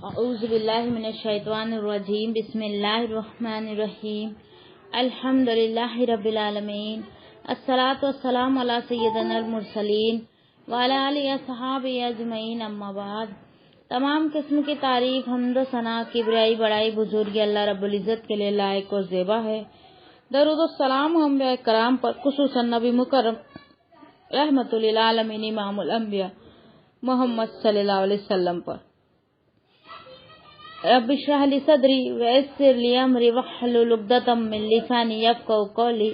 اعوذ باللہ من الشیطان الرجیم بسم اللہ الرحمن الرحیم الحمدللہ رب العالمین الصلاۃ والسلام علی سیدنا المرسلین وعلی آلہ وصحبہ اجمعین اما بعد۔ تمام قسم کی تعریف حمد و ثنا کبریائی بڑائی بزرگی اللہ رب العزت کے لیے لائق و زیبا ہے۔ درود و سلام انبیاء کرام پر، خصوصاً نبی مکرم رحمت للعالمین امام الانبیاء محمد صلی اللہ علیہ وسلم پر۔ رب اشرح لی صدری ویسر لی امری واحلل عقدۃ من لسانی یفقهوا قولی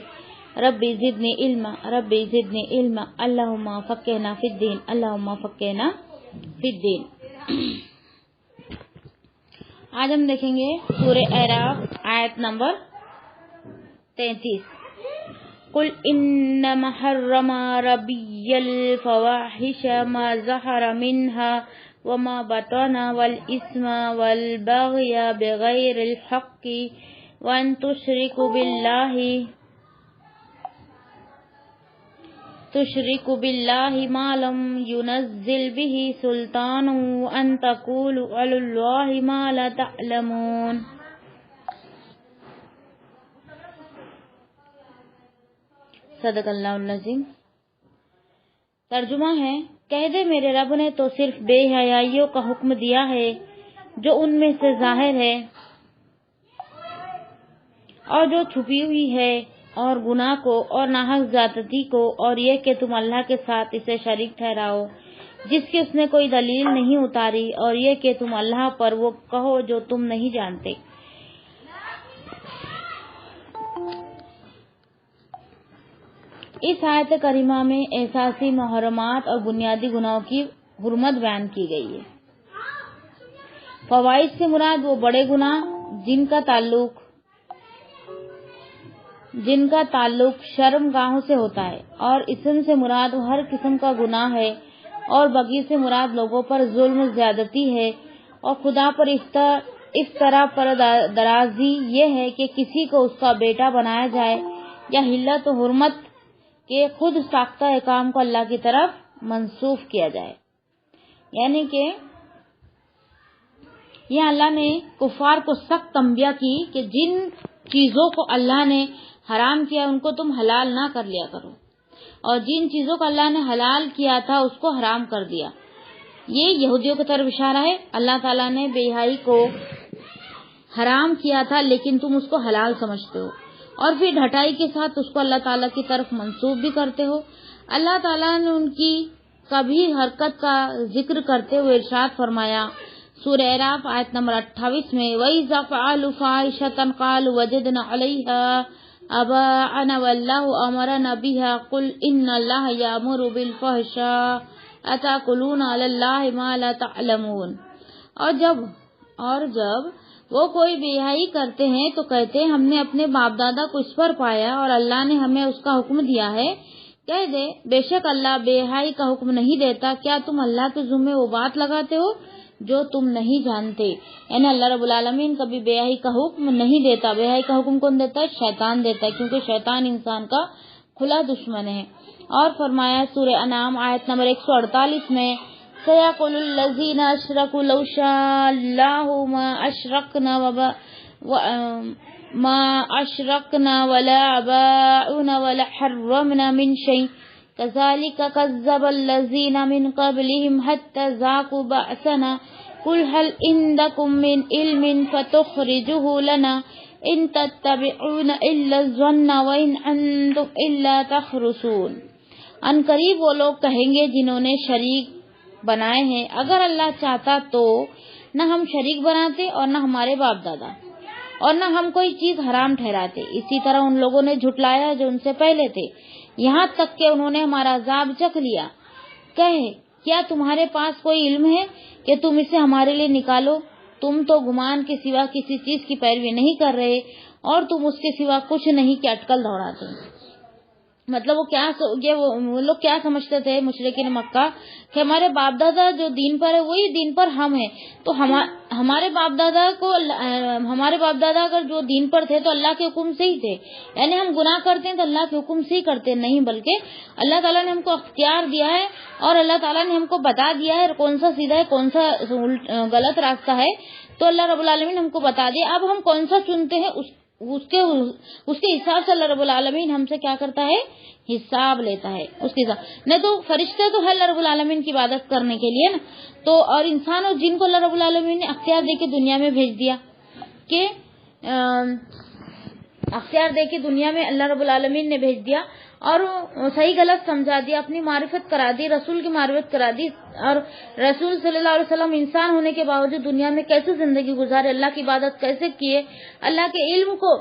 ربی زدنی علما اللہم فقہنا فی الدین اللہم فقہنا فی الدین۔ آج ہم دیکھیں گے سورہ اعراف آیت نمبر 33۔ قل انما حرم ربی الفواحش ما ظہر منها وما بطن والإثم والبغي بغير الحق وأن تشركوا بالله ما لم ينزل به سلطانا وأن تقولوا على الله ما لا تعلمون۔ صدق اللہ العظیم۔ ترجمہ ہے، کہہ دے میرے رب نے تو صرف بے حیائیوں کا حکم دیا ہے جو ان میں سے ظاہر ہے اور جو چھپی ہوئی ہے، اور گناہ کو اور ناحق زیادتی کو، اور یہ کہ تم اللہ کے ساتھ اسے شریک ٹھہراؤ جس کی اس نے کوئی دلیل نہیں اتاری، اور یہ کہ تم اللہ پر وہ کہو جو تم نہیں جانتے۔ اس آیت کریمہ میں احساسی محرمات اور بنیادی گناہوں کی حرمت بیان کی گئی ہے۔ فواحش سے مراد وہ بڑے گناہ جن کا تعلق شرم گاہوں سے ہوتا ہے، اور اسم سے مراد وہ ہر قسم کا گناہ ہے، اور بغی سے مراد لوگوں پر ظلم و زیادتی ہے، اور خدا پر افطرا پر درازی یہ ہے کہ کسی کو اس کا بیٹا بنایا جائے، یا حلت و حرمت کہ خود ساختہ احکام کو اللہ کی طرف منسوخ کیا جائے۔ یعنی کہ یہ اللہ نے کفار کو سخت تنبیہ کی کہ جن چیزوں کو اللہ نے حرام کیا ان کو تم حلال نہ کر لیا کرو، اور جن چیزوں کو اللہ نے حلال کیا تھا اس کو حرام کر دیا۔ یہ یہودیوں کی طرف اشارہ ہے۔ اللہ تعالیٰ نے بے حیائی کو حرام کیا تھا لیکن تم اس کو حلال سمجھتے ہو، اور پھر ڈھٹائی کے ساتھ اس کو اللہ تعالیٰ کی طرف منسوب بھی کرتے ہو۔ اللہ تعالیٰ نے ان کی کبھی حرکت کا ذکر کرتے ہوئے ارشاد فرمایا سورہ اعراف آیت نمبر 28 میں، وَإِذَا فَعَلُوا فَاحِشَةً قَالُوا وَجَدْنَا عَلَيْهَا آبَاءَنَا وَاللَّهُ أَمَرَنَا بِهَا قُلْ إِنَّ اللَّهَ يَأْمُرُ بِالْفَحْشَاءِ أَتَقُولُونَ عَلَى اللَّهِ مَا لَا تَعْلَمُونَ۔ اور جب وہ کوئی بے حیائی کرتے ہیں تو کہتے ہیں ہم نے اپنے باپ دادا کو اس پر پایا اور اللہ نے ہمیں اس کا حکم دیا ہے۔ کہہ دے بے شک اللہ بے حیائی کا حکم نہیں دیتا، کیا تم اللہ کے ذمے وہ بات لگاتے ہو جو تم نہیں جانتے؟ یعنی اللہ رب العالمین کبھی بے حیائی کا حکم نہیں دیتا۔ بے حیائی کا حکم کون دیتا ہے؟ شیطان دیتا ہے، کیونکہ شیطان انسان کا کھلا دشمن ہے۔ اور فرمایا سورہ انعام آیت نمبر 148 میں، سَيَقُولُ الَّذِينَ أَشْرَكُوا لَوْ شَاءَ اللَّهُ مَا أَشْرَكْنَا وَلَا آبَاؤُنَا وَلَا حَرَّمْنَا مِنْ شَيْءٍ كَذَلِكَ كَذَّبَ الَّذِينَ مِنْ قَبْلِهِمْ حَتَّى ذَاقُوا بَأْسَنَا قُلْ هَلْ عِندَكُمْ مِنْ عِلْمٍ فَتُخْرِجُوهُ لَنَا إِنْ تَتَّبِعُونَ إِلَّا الظَّنَّ وَإِنْ أَنْتُمْ إِلَّا تَخْرُصُونَ۔ ان قریب وہ لوگ کہیں گے جنہوں نے شریک بنائے ہیں، اگر اللہ چاہتا تو نہ ہم شریک بناتے اور نہ ہمارے باپ دادا، اور نہ ہم کوئی چیز حرام ٹھہراتے۔ اسی طرح ان لوگوں نے جھٹلایا جو ان سے پہلے تھے، یہاں تک کہ انہوں نے ہمارا عذاب چکھ لیا۔ کہے کیا تمہارے پاس کوئی علم ہے کہ تم اسے ہمارے لیے نکالو؟ تم تو گمان کے سوا کسی چیز کی پیروی نہیں کر رہے، اور تم اس کے سوا کچھ نہیں کہ اٹکل دوڑاتے۔ مطلب وہ لوگ کیا سمجھتے تھے مشرکین مکہ کہ ہمارے باپ دادا جو دین پر ہے وہی دین پر ہم ہیں، تو ہمارے باپ دادا اگر جو دین پر تھے تو اللہ کے حکم سے ہی تھے، یعنی ہم گناہ کرتے ہیں تو اللہ کے حکم سے ہی کرتے نہیں، بلکہ اللہ تعالیٰ نے ہم کو اختیار دیا ہے اور اللہ تعالیٰ نے ہم کو بتا دیا ہے کون سا سیدھا ہے کون سا غلط راستہ ہے، تو اللہ رب العالمین ہم کو بتا دیا، اب ہم کون سا چنتے ہیں اس کے حساب سے اللہ رب العالمین ہم سے کیا کرتا ہے، حساب لیتا ہے اس کے حساب، نہیں تو فرشتے تو ہے اللہ رب العالمین کی عبادت کرنے کے لیے نا، تو اور انسان اور جن کو اللہ رب العالمین نے اختیار دے کے دنیا میں بھیج دیا، کہ اختیار دے کے دنیا میں اللہ رب العالمین نے بھیج دیا اور صحیح غلط سمجھا دیا، اپنی معرفت کرا دی، رسول کی معرفت کرا دی، اور رسول صلی اللہ علیہ وسلم انسان ہونے کے باوجود دنیا میں کیسے زندگی گزارے، اللہ کی عبادت کیسے کیے، اللہ کے علم کو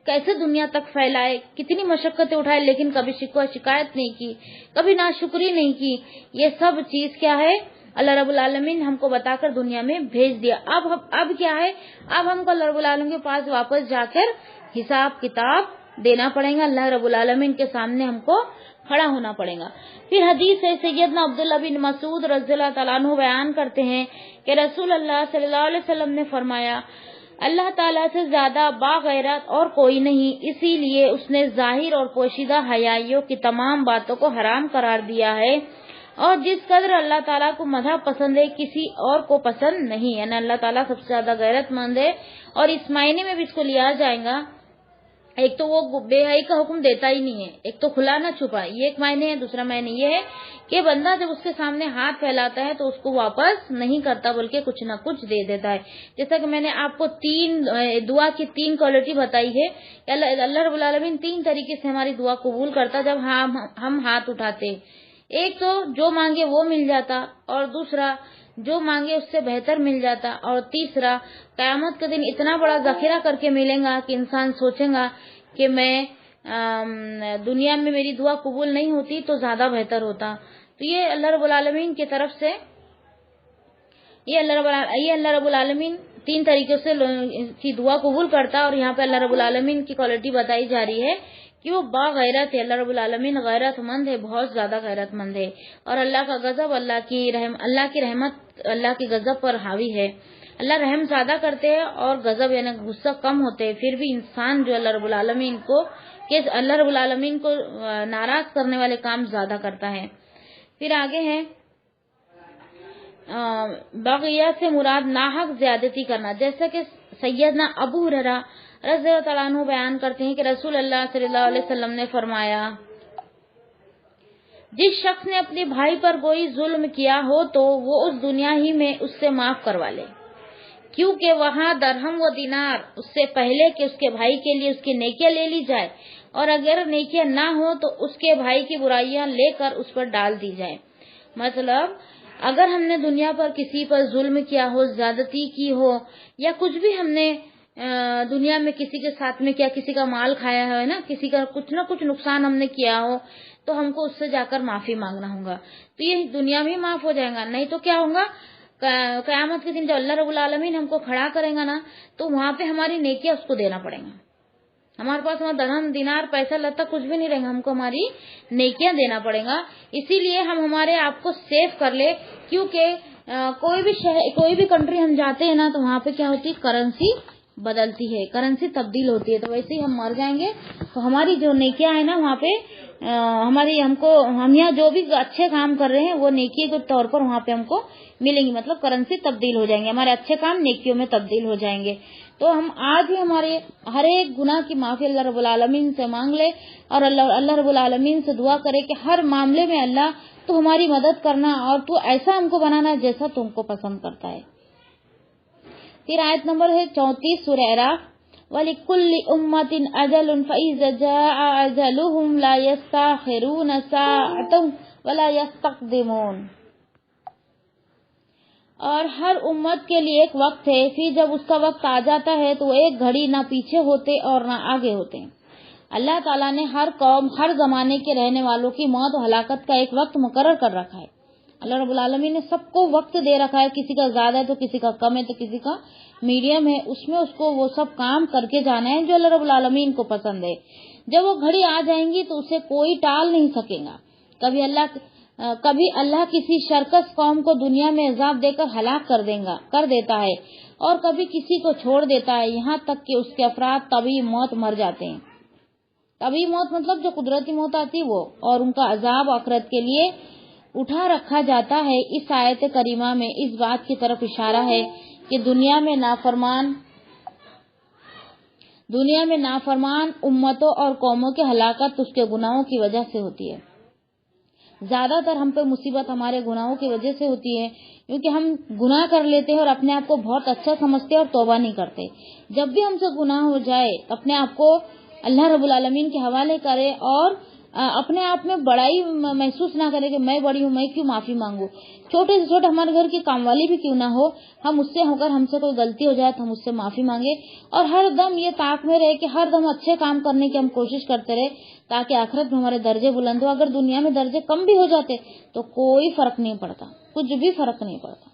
کیسے دنیا تک پھیلائے، کتنی مشقتیں اٹھائے، لیکن کبھی شکوہ شکایت نہیں کی، کبھی ناشکری نہیں کی، یہ سب چیز کیا ہے، اللہ رب العالمین ہم کو بتا کر دنیا میں بھیج دیا۔ اب کیا ہے، اب ہم کو اللہ رب العالمین کے پاس واپس جا کر حساب کتاب دینا پڑے گا، اللہ رب العالمین کے سامنے ہم کو کھڑا ہونا پڑے گا۔ پھر حدیث ہے سیدنا عبداللہ بن مسعود رضی اللہ تعالیٰ عنہ بیان کرتے ہیں کہ رسول اللہ صلی اللہ علیہ وسلم نے فرمایا، اللہ تعالیٰ سے زیادہ باغیرت اور کوئی نہیں، اسی لیے اس نے ظاہر اور پوشیدہ حیائیوں کی تمام باتوں کو حرام قرار دیا ہے، اور جس قدر اللہ تعالیٰ کو مدح پسند ہے کسی اور کو پسند نہیں، یعنی اللہ تعالیٰ سب سے زیادہ غیرت مند ہے، اور اس معنی میں بھی اس کو لیا جائے گا، ایک تو وہ بے حیائی کا حکم دیتا ہی نہیں ہے، ایک تو کھلا نہ چھپا، یہ ایک معنی ہے، دوسرا معنی یہ ہے کہ بندہ جب اس کے سامنے ہاتھ پھیلاتا ہے تو اس کو واپس نہیں کرتا بلکہ کچھ نہ کچھ دے دیتا ہے، جیسا کہ میں نے آپ کو دعا کی 3 کوالٹی بتائی ہے کہ اللہ رب العالمین 3 طریقے سے ہماری دعا قبول کرتا جب ہم ہاتھ اٹھاتے، ایک تو جو مانگے وہ مل جاتا، اور دوسرا جو مانگے اس سے بہتر مل جاتا، اور تیسرا قیامت کے دن اتنا بڑا ذخیرہ کر کے ملے گا کہ انسان سوچے گا کہ میں دنیا میں میری دعا قبول نہیں ہوتی تو زیادہ بہتر ہوتا۔ تو یہ اللہ رب العالمین کی طرف سے یہ اللہ رب العالمین 3 طریقے سے کی دعا قبول کرتا، اور یہاں پہ اللہ رب العالمین کی کوالٹی بتائی جا رہی ہے کہ وہ باغیرت ہے، اللہ رب العالمین غیرت مند ہے، بہت زیادہ غیرت مند ہے، اور اللہ کا غضب اللہ کی رحمت اللہ کی غضب پر حاوی ہے، اللہ رحم زیادہ کرتے ہیں اور غضب یعنی غصہ کم ہوتے ہیں، پھر بھی انسان جو اللہ رب العالمین کو ناراض کرنے والے کام زیادہ کرتا ہے۔ پھر آگے ہے بغیہ سے مراد ناحق زیادتی کرنا، جیسا کہ سیدنا ابو ہریرہ رضی اللہ تعالیٰ عنہ بیان کرتے ہیں کہ رسول اللہ صلی اللہ علیہ وسلم نے فرمایا، جس شخص نے اپنے بھائی پر کوئی ظلم کیا ہو تو وہ اس دنیا ہی میں اس سے معاف کروا لے، کیونکہ وہاں درہم و دینار اس سے پہلے کہ اس کے بھائی کے لیے اس کی نیکیاں لے لی جائے، اور اگر نیکیاں نہ ہو تو اس کے بھائی کی برائیاں لے کر اس پر ڈال دی جائے۔ مطلب اگر ہم نے دنیا پر کسی پر ظلم کیا ہو، زیادتی کی ہو، یا کچھ بھی ہم نے دنیا میں کسی کے ساتھ میں کیا، کسی کا مال کھایا ہے نا، کسی کا کچھ نہ کچھ نقصان ہم نے کیا ہو، تو ہم کو اس سے جا کر معافی مانگنا ہوگا، تو یہ دنیا میں معاف ہو جائے گا، نہیں تو کیا ہوگا، قیامت کے دن جب اللہ رب العالمین ہم کو کھڑا کرے گا نا، تو وہاں پہ ہماری نیکیاں اس کو دینا پڑے گا، ہمارے پاس وہاں درہم دینار پیسہ لتا کچھ بھی نہیں رہے گا، ہم کو ہماری نیکیاں دینا پڑے گا، اسی لیے ہم ہمارے آپ کو سیف کر لے، کیونکہ کوئی بھی کنٹری ہم جاتے ہیں نا تو وہاں پہ کیا ہوتی ہے، کرنسی بدلتی ہے، کرنسی تبدیل ہوتی ہے، تو ویسے ہی ہم مر جائیں گے تو ہماری جو نیکیاں ہیں نا وہاں پہ ہم یہاں جو بھی اچھے کام کر رہے ہیں وہ نیکی کے طور پر وہاں پہ ہم کو ملیں گی، مطلب کرنسی تبدیل ہو جائیں گے، ہمارے اچھے کام نیکیوں میں تبدیل ہو جائیں گے، تو ہم آج ہی ہمارے ہر ایک گناہ کی معافی اللہ رب العالمین سے مانگ لے، اور اللہ رب العالمین سے دعا کرے کہ ہر معاملے میں اللہ تو ہماری مدد کرنا، اور تو ایسا ہم کو بنانا جیسا تم کو پسند کرتا ہے۔ پھر آیت نمبر ہے 34 سورہ اعراف، وَلِكُلِّ أُمَّةٍ أَجَلٌ فَإِذَا جَاءَ أَجَلُهُمْ لَا يَسْتَأْخِرُونَ سَاعَةً وَلَا يَسْتَقْدِمُونَ، اور ہر امت کے لیے ایک وقت ہے، پھر جب اس کا وقت آ جاتا ہے تو وہ ایک گھڑی نہ پیچھے ہوتے اور نہ آگے ہوتے ہیں۔ اللہ تعالیٰ نے ہر قوم، ہر زمانے کے رہنے والوں کی موت و ہلاکت کا ایک وقت مقرر کر رکھا ہے، اللہ رب العالمین نے سب کو وقت دے رکھا ہے، کسی کا زیادہ ہے تو کسی کا کم ہے تو کسی کا میڈیم ہے، اس میں اس کو وہ سب کام کر کے جانا ہے جو اللہ رب العالمین کو پسند ہے۔ جب وہ گھڑی آ جائیں گی تو اسے کوئی ٹال نہیں سکے گا. کبھی اللہ کسی شرکس قوم کو دنیا میں عذاب دے کر ہلاک کر دیتا ہے اور کبھی کسی کو چھوڑ دیتا ہے، یہاں تک کہ اس کے افراد طبی موت مر جاتے ہیں. طبی موت مطلب جو قدرتی موت آتی ہے وہ، اور ان کا عذاب آخرت کے لیے اٹھا رکھا جاتا ہے. اس آیت کریمہ میں اس بات کی طرف اشارہ ہے کہ دنیا میں نافرمان امتوں اور قوموں کی ہلاکت اس کے گناہوں کی وجہ سے ہوتی ہے. زیادہ تر ہم پہ مصیبت ہمارے گناہوں کی وجہ سے ہوتی ہے، کیونکہ ہم گناہ کر لیتے ہیں اور اپنے آپ کو بہت اچھا سمجھتے اور توبہ نہیں کرتے. جب بھی ہم سے گناہ ہو جائے اپنے آپ کو اللہ رب العالمین کے حوالے کرے اور اپنے آپ میں بڑائی محسوس نہ کرے کہ میں بڑی ہوں، میں کیوں معافی مانگوں. چھوٹے سے چھوٹے ہمارے گھر کی کام والی بھی کیوں نہ ہو، ہم اس سے ہو کر ہم سے کوئی غلطی ہو جائے تو ہم اس سے معافی مانگے، اور ہر دم یہ طاق میں رہے کہ ہر دم اچھے کام کرنے کی ہم کوشش کرتے رہے تاکہ آخرت میں ہمارے درجے بلند ہو. اگر دنیا میں درجے کم بھی ہو جاتے تو کوئی فرق نہیں پڑتا، کچھ بھی فرق نہیں پڑتا.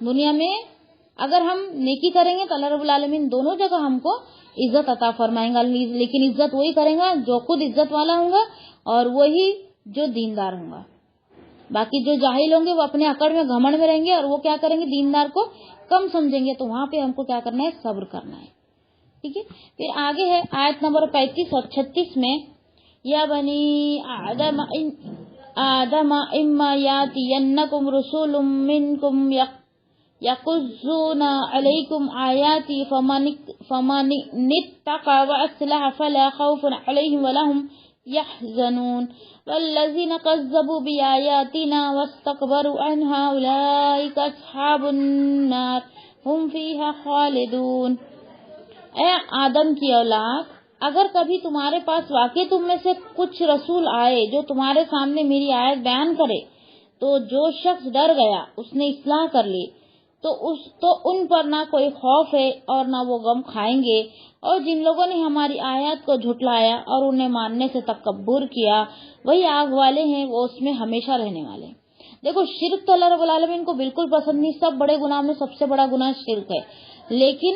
دنیا میں اگر ہم نیکی کریں گے تو اللہ رب العالمین دونوں جگہ ہم کو عزت عطا فرمائیں گا. لیکن عزت وہی کریں گا جو خود عزت والا ہوں گا اور وہی جو دیندار ہوں گا. باقی جو جاہل ہوں گے وہ اپنے اکڑ میں گھمنڈ میں رہیں گے اور وہ کیا کریں گے، دیندار کو کم سمجھیں گے. تو وہاں پہ ہم کو کیا کرنا ہے، صبر کرنا ہے. ٹھیک ہے. پھر آگے ہے آیت نمبر 35 اور 36 میں، یا بنی آدم اما یاتینکم رسول منکم یقصون علیکم آیاتی فمن اتقى واصلح فلا خوف علیہم ولا هم يحزنون والذین کذبوا بآیاتنا واستکبروا عنها اولئک اصحاب النار هم فیها خالدون. اے آدم کی اولاد، اگر کبھی تمہارے پاس واقعی تم میں سے کچھ رسول آئے جو تمہارے سامنے میری آیت بیان کرے، تو جو شخص ڈر گیا، اس نے اصلاح کر لی، تو ان پر نہ کوئی خوف ہے اور نہ وہ غم کھائیں گے. اور جن لوگوں نے ہماری آیات کو جھٹلایا اور انہیں ماننے سے تکبر کیا، وہی آگ والے ہیں، وہ اس میں ہمیشہ رہنے والے. دیکھو، شرک تو اللہ رب العالمین کو بالکل پسند نہیں. سب بڑے گناہ میں سب سے بڑا گناہ شرک ہے. لیکن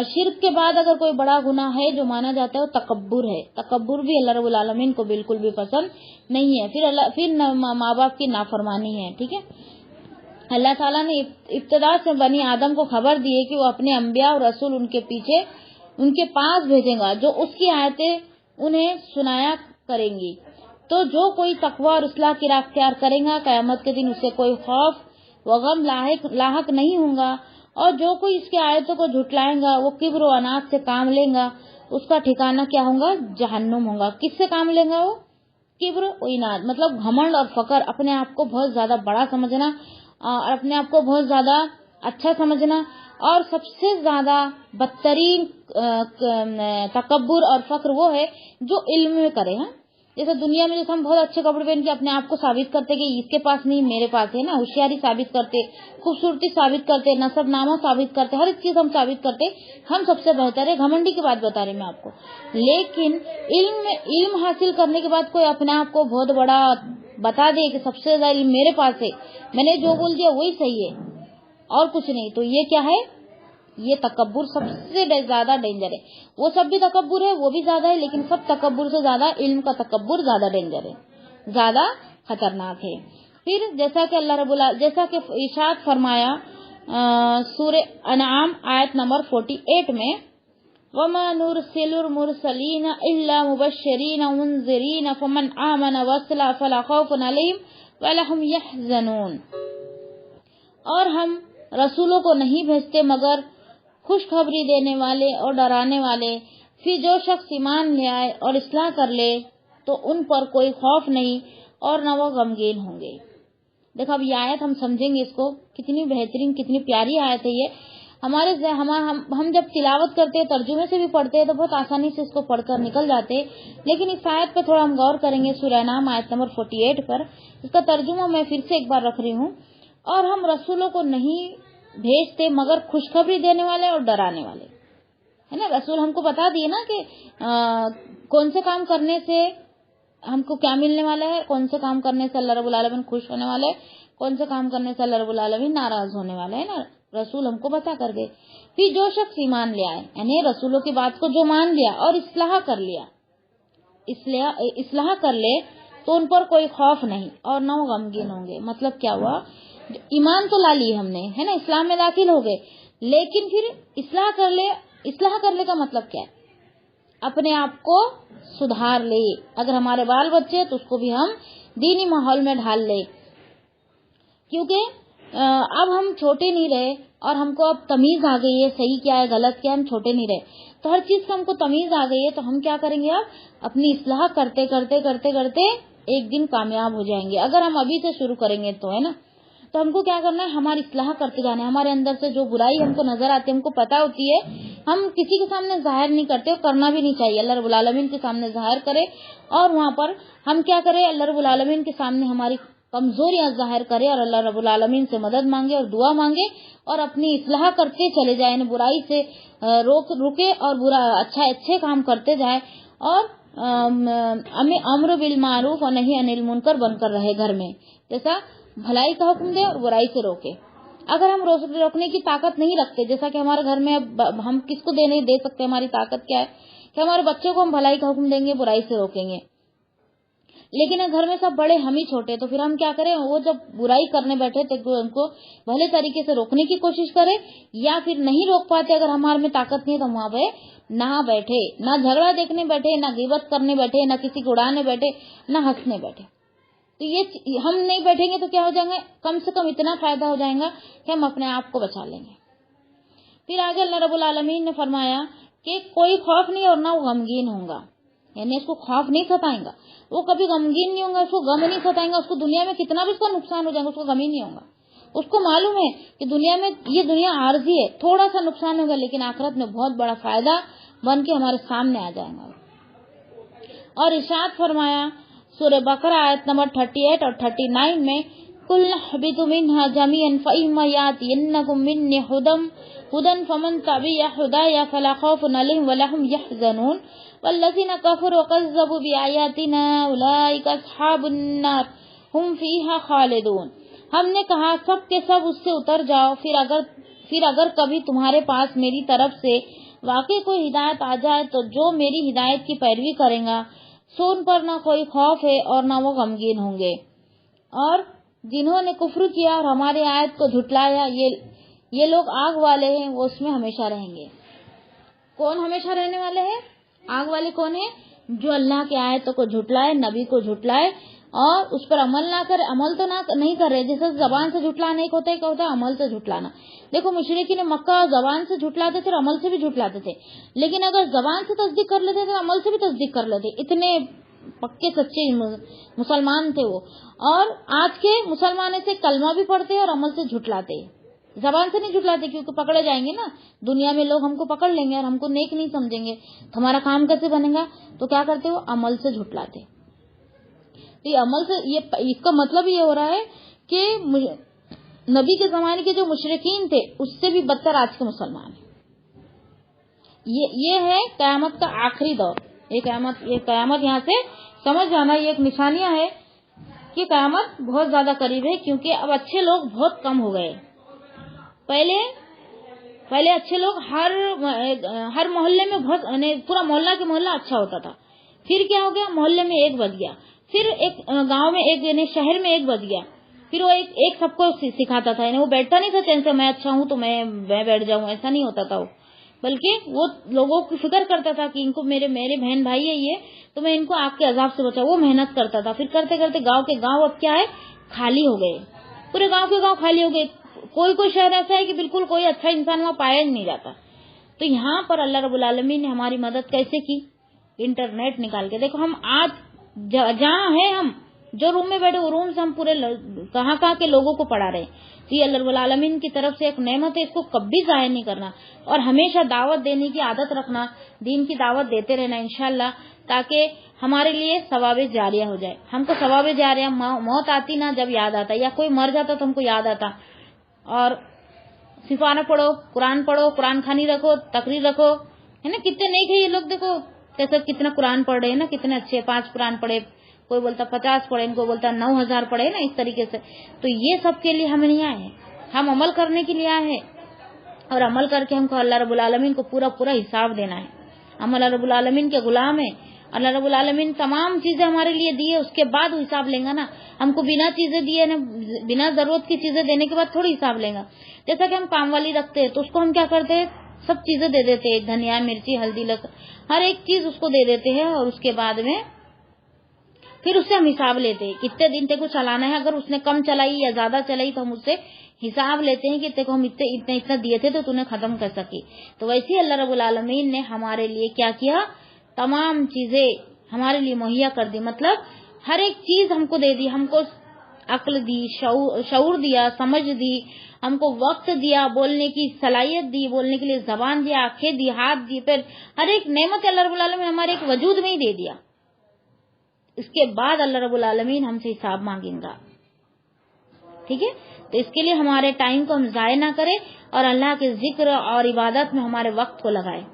شرک کے بعد اگر کوئی بڑا گناہ ہے جو مانا جاتا ہے وہ تکبر ہے. تکبر بھی اللہ رب العالمین کو بالکل بھی پسند نہیں ہے. پھر ماں باپ کی نافرمانی ہے. ٹھیک ہے. اللہ تعالیٰ نے ابتدا سے بنی آدم کو خبر دی ہے کہ وہ اپنے انبیاء اور رسول ان کے پاس بھیجیں گا جو اس کی آیتیں انہیں سنایا کریں گی. تو جو کوئی تقوی اور اصلاح کی راہ اختیار کرے گا، قیامت کے دن اسے کوئی خوف و غم لاحق نہیں ہوں گا. اور جو کوئی اس کی آیتوں کو جھٹلائے گا، وہ کبر و عناد سے کام لے گا، اس کا ٹھکانہ کیا ہوگا، جہنم ہوگا. کس سے کام لے گا وہ؟ کبر و عناد مطلب گھمنڈ اور فخر، اپنے آپ کو بہت زیادہ بڑا سمجھنا اور اپنے آپ کو بہت زیادہ اچھا سمجھنا. اور سب سے زیادہ بدترین تکبر اور فخر وہ ہے جو علم میں کرے. جیسے دنیا میں جیسے ہم بہت اچھے کپڑے پہن کے اپنے آپ کو ثابت کرتے کہ اس کے پاس نہیں میرے پاس ہے نا، ہوشیاری ثابت کرتے، خوبصورتی ثابت کرتے، نسب نامہ ثابت کرتے، ہر ایک چیز ہم ثابت کرتے ہم سب سے بہتر ہے. گھمنڈی کی بات بتا رہی میں آپ کو. لیکن علم حاصل کرنے کے بعد کوئی اپنے آپ کو بہت بڑا بتا دے کہ سب سے زیادہ علم میرے پاس ہے، میں نے جو بول دیا وہی صحیح ہے اور کچھ نہیں، تو یہ کیا ہے، یہ تکبر سب سے زیادہ ڈینجر ہے. وہ سب بھی تکبر ہے، وہ بھی زیادہ ہے، لیکن سب تکبر سے زیادہ علم کا تکبر زیادہ ڈینجر ہے، زیادہ خطرناک ہے. پھر جیسا کہ ارشاد فرمایا سورہ انعام آیت نمبر 48 میں، وَمَا نُرْسِلُ الْمُرْسَلِينَ إِلَّا مُبَشِّرِينَ وَمُنذِرِينَ فَمَنْ آمَنَ وَاصْلَحَ فَلَا خَوْفٌ عَلَيْهِمْ وَلَا هُمْ يَحْزَنُونَ. اور ہم رسولوں کو نہیں بھیجتے مگر خوشخبری دینے والے اور ڈرانے والے. پھر جو شخص ایمان لے آئے اور اصلاح کر لے تو ان پر کوئی خوف نہیں اور نہ وہ غمگین ہوں گے. دیکھو اب یہ آیت ہم سمجھیں گے اس کو، کتنی بہترین کتنی پیاری آیت ہے یہ. ہم جب تلاوت کرتے ہیں، ترجمے سے بھی پڑھتے ہیں تو بہت آسانی سے اس کو پڑھ کر نکل جاتے، لیکن اس آیت پہ تھوڑا ہم غور کریں گے. سورہ انعام آیت نمبر 48 پر اس کا ترجمہ میں پھر سے ایک بار رکھ رہی ہوں. اور ہم رسولوں کو نہیں بھیجتے مگر خوشخبری دینے والے اور ڈرانے والے، ہے نا. رسول ہم کو بتا دیے نا کہ کون سے کام کرنے سے ہم کو کیا ملنے والا ہے، کون سے کام کرنے سے اللہ رب العالمین خوش ہونے والا ہے، کون سے کام کرنے سے اللہ رب العالمین ناراض ہونے والا ہے نا. رسول ہم کو بتا کر گئے. پھر جو شخص ایمان لے آئے، یعنی رسولوں کی بات کو جو مان لیا اور اصلاح کر لیا، اصلاح کر لے تو ان پر کوئی خوف نہیں اور نہ وہ غمگین ہوں گے. مطلب کیا ہوا؟ ایمان تو لا لی ہم نے، ہے نا، اسلام میں داخل ہو گئے، لیکن پھر اصلاح کر لے کا مطلب کیا ہے؟ اپنے آپ کو سدھار لے. اگر ہمارے بال بچے تو اس کو بھی ہم دینی ماحول میں ڈھال لے، کیونکہ اب ہم چھوٹے نہیں رہے اور ہم کو اب تمیز آ گئی ہے صحیح کیا ہے غلط کیا ہے. ہم چھوٹے نہیں رہے تو ہر چیز کا ہم کو تمیز آ گئی ہے، تو ہم کیا کریں گے؟ اب اپنی اصلاح کرتے کرتے کرتے کرتے ایک دن کامیاب ہو جائیں گے. اگر ہم ابھی سے شروع کریں گے تو، ہے نا. تو ہم کو کیا کرنا ہے؟ ہماری اصلاح کرتے جانا ہے. ہمارے اندر سے جو برائی ہم کو نظر آتی ہے، ہم کو پتا ہوتی ہے، ہم کسی کے سامنے ظاہر نہیں کرتے، کرنا بھی نہیں چاہیے. اللہ رب العالمین کے سامنے ظاہر کرے اور وہاں پر ہم کیا کریں؟ اللہ رب العالمین کے سامنے ہماری کمزوریاں ظاہر کرے اور اللہ رب العالمین سے مدد مانگے اور دعا مانگے اور اپنی اصلاح کرتے چلے جائیں. برائی سے رکے اور اچھے کام کرتے جائیں اور امر بالمعروف اور نہی عن المنکر بن کر رہے گھر میں. جیسا بھلائی کا حکم دے اور برائی سے روکے. اگر ہم روکنے کی طاقت نہیں رکھتے، جیسا کہ ہمارے گھر میں ہم کس کو دے سکتے، ہماری طاقت کیا ہے کہ ہمارے بچوں کو ہم بھلائی کا حکم دیں گے، برائی سے روکیں گے. لیکن گھر میں سب بڑے، ہم ہی چھوٹے، تو پھر ہم کیا کریں؟ وہ جب برائی کرنے بیٹھے تو ان کو بھلے طریقے سے روکنے کی کوشش کرے، یا پھر نہیں روک پاتے، اگر ہمارے میں طاقت نہیں تو وہاں پہ نہ بیٹھے، نہ جھگڑا دیکھنے بیٹھے، نہ غیبت کرنے بیٹھے، نہ کسی کو اڑانے بیٹھے، نہ ہنسنے بیٹھے. تو یہ ہم نہیں بیٹھیں گے تو کیا ہو جائیں گے؟ کم سے کم اتنا فائدہ ہو جائے گا کہ ہم اپنے آپ کو بچا لیں گے. پھر آگے اللہ رب العالمین نے فرمایا کہ کوئی خوف نہیں اور نہ وہ غمگین ہوں گا. یعنی اس کو خوف نہیں ستائیں گا، وہ کبھی غمگین نہیں ہوگا، اس کو غم نہیں ستائیں گا. اس کو دنیا میں کتنا بھی اس کا نقصان ہو جائے گا، اس کو غم ہی نہیں ہوگا. اس کو معلوم ہے کہ دنیا میں یہ دنیا عارضی ہے، تھوڑا سا نقصان ہوگا، لیکن آخرت میں بہت بڑا فائدہ بن کے ہمارے سامنے آ جائے گا. اور ارشاد فرمایا سورہ بقرہ آیت نمبر 38 اور 39 میں، قُلْ اهْبِطُوا مِنْهَا جَمِيعًا فَإِمَّا يَأْتِيَنَّكُم مِّنِّي هُدًى فَمَن تَبِعَ هُدَايَ فَلَا خَوْفٌ عَلَيْهِمْ وَلَا هُمْ يَحْزَنُونَ وَالَّذِينَ كَفَرُوا وَكَذَّبُوا بِآيَاتِنَا أُولَٰئِكَ أَصْحَابُ النَّارِ هُمْ فِيهَا خَالِدُونَ. ہم نے کہا سب کے سب اس سے اتر جاؤ، پھر اگر کبھی تمہارے پاس میری طرف سے واقعی کوئی ہدایت آ جائے تو جو میری ہدایت کی پیروی کرے گا سو ان پر نہ کوئی خوف ہے اور نہ وہ غمگین ہوں گے. اور جنہوں نے کفر کیا اور ہماری آیت کو جھٹلایا، یہ لوگ آگ والے ہیں، وہ اس میں ہمیشہ رہیں گے. کون ہمیشہ رہنے والے ہیں؟ آگ والے کون ہیں؟ جو اللہ کی آیتوں کو جھٹلائے، نبی کو جھٹلائے اور اس پر عمل نہ کرے. عمل تو نہیں کر رہے، جیسے زبان سے جھٹلانا ایک ہوتا ہے، کیا ہوتا ہے؟ عمل سے جھٹلانا. دیکھو مشرکین مکہ زبان سے جھٹلاتے تھے اور عمل سے بھی جھٹلاتے تھے، لیکن اگر زبان سے تصدیق کر لیتے تو عمل سے بھی تصدیق کر لیتے. اتنے پکے سچے مسلمان تھے وہ. اور آج کے مسلمان سے کلمہ بھی پڑھتے ہیں اور عمل سے جھٹلاتے. زبان سے نہیں جھٹلاتے کیونکہ پکڑے جائیں گے نا، دنیا میں لوگ ہم کو پکڑ لیں گے اور ہم کو نیک نہیں سمجھیں گے، ہمارا کام کیسے بنے گا؟ تو کیا کرتے وہ عمل سے جھٹلاتے. یہ عمل سے اس کا مطلب یہ ہو رہا ہے کہ نبی کے زمانے کے جو مشرکین تھے اس سے بھی بدتر آج کے مسلمان ہیں. یہ ہے قیامت کا آخری دور. یہ قیامت یہاں سے سمجھ جانا، یہ ایک نشانیاں ہے کہ قیامت بہت زیادہ قریب ہے، کیونکہ اب اچھے لوگ بہت کم ہو گئے. پہلے اچھے لوگ ہر محلے میں بہت، پورا محلہ کے محلہ اچھا ہوتا تھا. پھر کیا ہو گیا؟ محلے میں ایک بچ گیا، پھر ایک گاؤں میں ایک، یعنی شہر میں ایک بچ گیا. پھر وہ ایک سب کو سکھاتا تھا، یعنی وہ بیٹھتا نہیں تھا چین سے، میں اچھا ہوں تو میں بیٹھ جاؤں، ایسا نہیں ہوتا تھا وہ، بلکہ وہ لوگوں کی فکر کرتا تھا کہ ان کو میرے بہن بھائی ہے یہ، تو میں ان کو آگ کے عذاب سے بچاؤں. وہ محنت کرتا تھا. پھر کرتے کرتے گاؤں کے گاؤں اب کیا ہے؟ خالی ہو گئے. پورے گاؤں کے گاؤں خالی ہو گئے. کوئی شہر ایسا ہے کہ بالکل کوئی اچھا انسان وہاں پایا نہیں جاتا. تو یہاں پر اللہ رب العالمین نے ہماری مدد کیسے کی؟ انٹرنیٹ نکال کے. دیکھو ہم آج جہاں ہیں، ہم جو روم میں بیٹھے وہ روم سے ہم پورے کہاں کے لوگوں کو پڑھا رہے ہیں. تو یہ اللہ رب العالمین کی طرف سے ایک نعمت ہے، اس کو کبھی ضائع نہیں کرنا اور ہمیشہ دعوت دینے کی عادت رکھنا، دین کی دعوت دیتے رہنا انشاءاللہ، تاکہ ہمارے لیے ثواب جاریہ ہو جائے. ہم کو ثواب جاریہ موت آتی نا جب یاد آتا، یا کوئی مر جاتا تو ہم کو یاد آتا. اور سفارہ پڑھو، قرآن خوانی رکھو، تقریر رکھو، ہے نا. کتنے نیک ہے یہ لوگ، دیکھو کیسے کتنا قرآن پڑھ رہے ہیں نا، کتنے اچھے. 5 قرآن پڑھے، کوئی بولتا 50 پڑھے، کوئی بولتا 9000 پڑھے نا، اس طریقے سے. تو یہ سب کے لیے ہم نہیں آئے ہیں، ہم عمل کرنے کے لیے آئے ہیں، اور عمل کر کے ہم کو اللہ رب العالمین کو پورا حساب دینا ہے. ہم اللہ رب العالمین کے غلام ہیں اللہ رب العالمین تمام چیزیں ہمارے لیے دی ہے، اس کے بعد وہ حساب لیں گا نا. ہم کو بنا چیزیں دیے نا، بنا ضرورت کی چیزیں دینے کے بعد تھوڑی حساب لیں گا. جیسا کہ ہم کام والی رکھتے ہیں تو اس کو ہم کیا کرتے ہیں، سب چیزیں دے دیتے ہیں، دھنیا مرچی ہلدی لہسن ہر ایک چیز اس کو دے دیتے ہیں، اور اس کے بعد میں پھر اس سے ہم حساب لیتے ہیں کتنے دن تک کو چلانا ہے. اگر اس نے کم چلائی یا زیادہ چلائی تو ہم اس سے حساب لیتے ہیں کہ تیرے کو ہم اتنا دیے تھے تو تو نے ختم کر سکی. تو ویسے ہی اللہ رب العالمین نے ہمارے لیے کیا کیا، تمام چیزیں ہمارے لیے مہیا کر دی. مطلب ہر ایک چیز ہم کو دے دی، ہم کو عقل دی، شعور دیا، سمجھ دی، ہم کو وقت دیا، بولنے کی صلاحیت دی، بولنے کے لیے زبان دیا، آنکھیں دی، ہاتھ دی، پھر ہر ایک نعمت اللہ رب العالمین ہمارے ایک وجود میں ہی دے دیا. اس کے بعد اللہ رب العالمین ہم سے حساب مانگیں گا. ٹھیک ہے، تو اس کے لیے ہمارے ٹائم کو ہم ضائع نہ کریں اور اللہ کے ذکر اور عبادت میں ہمارے وقت کو لگائیں.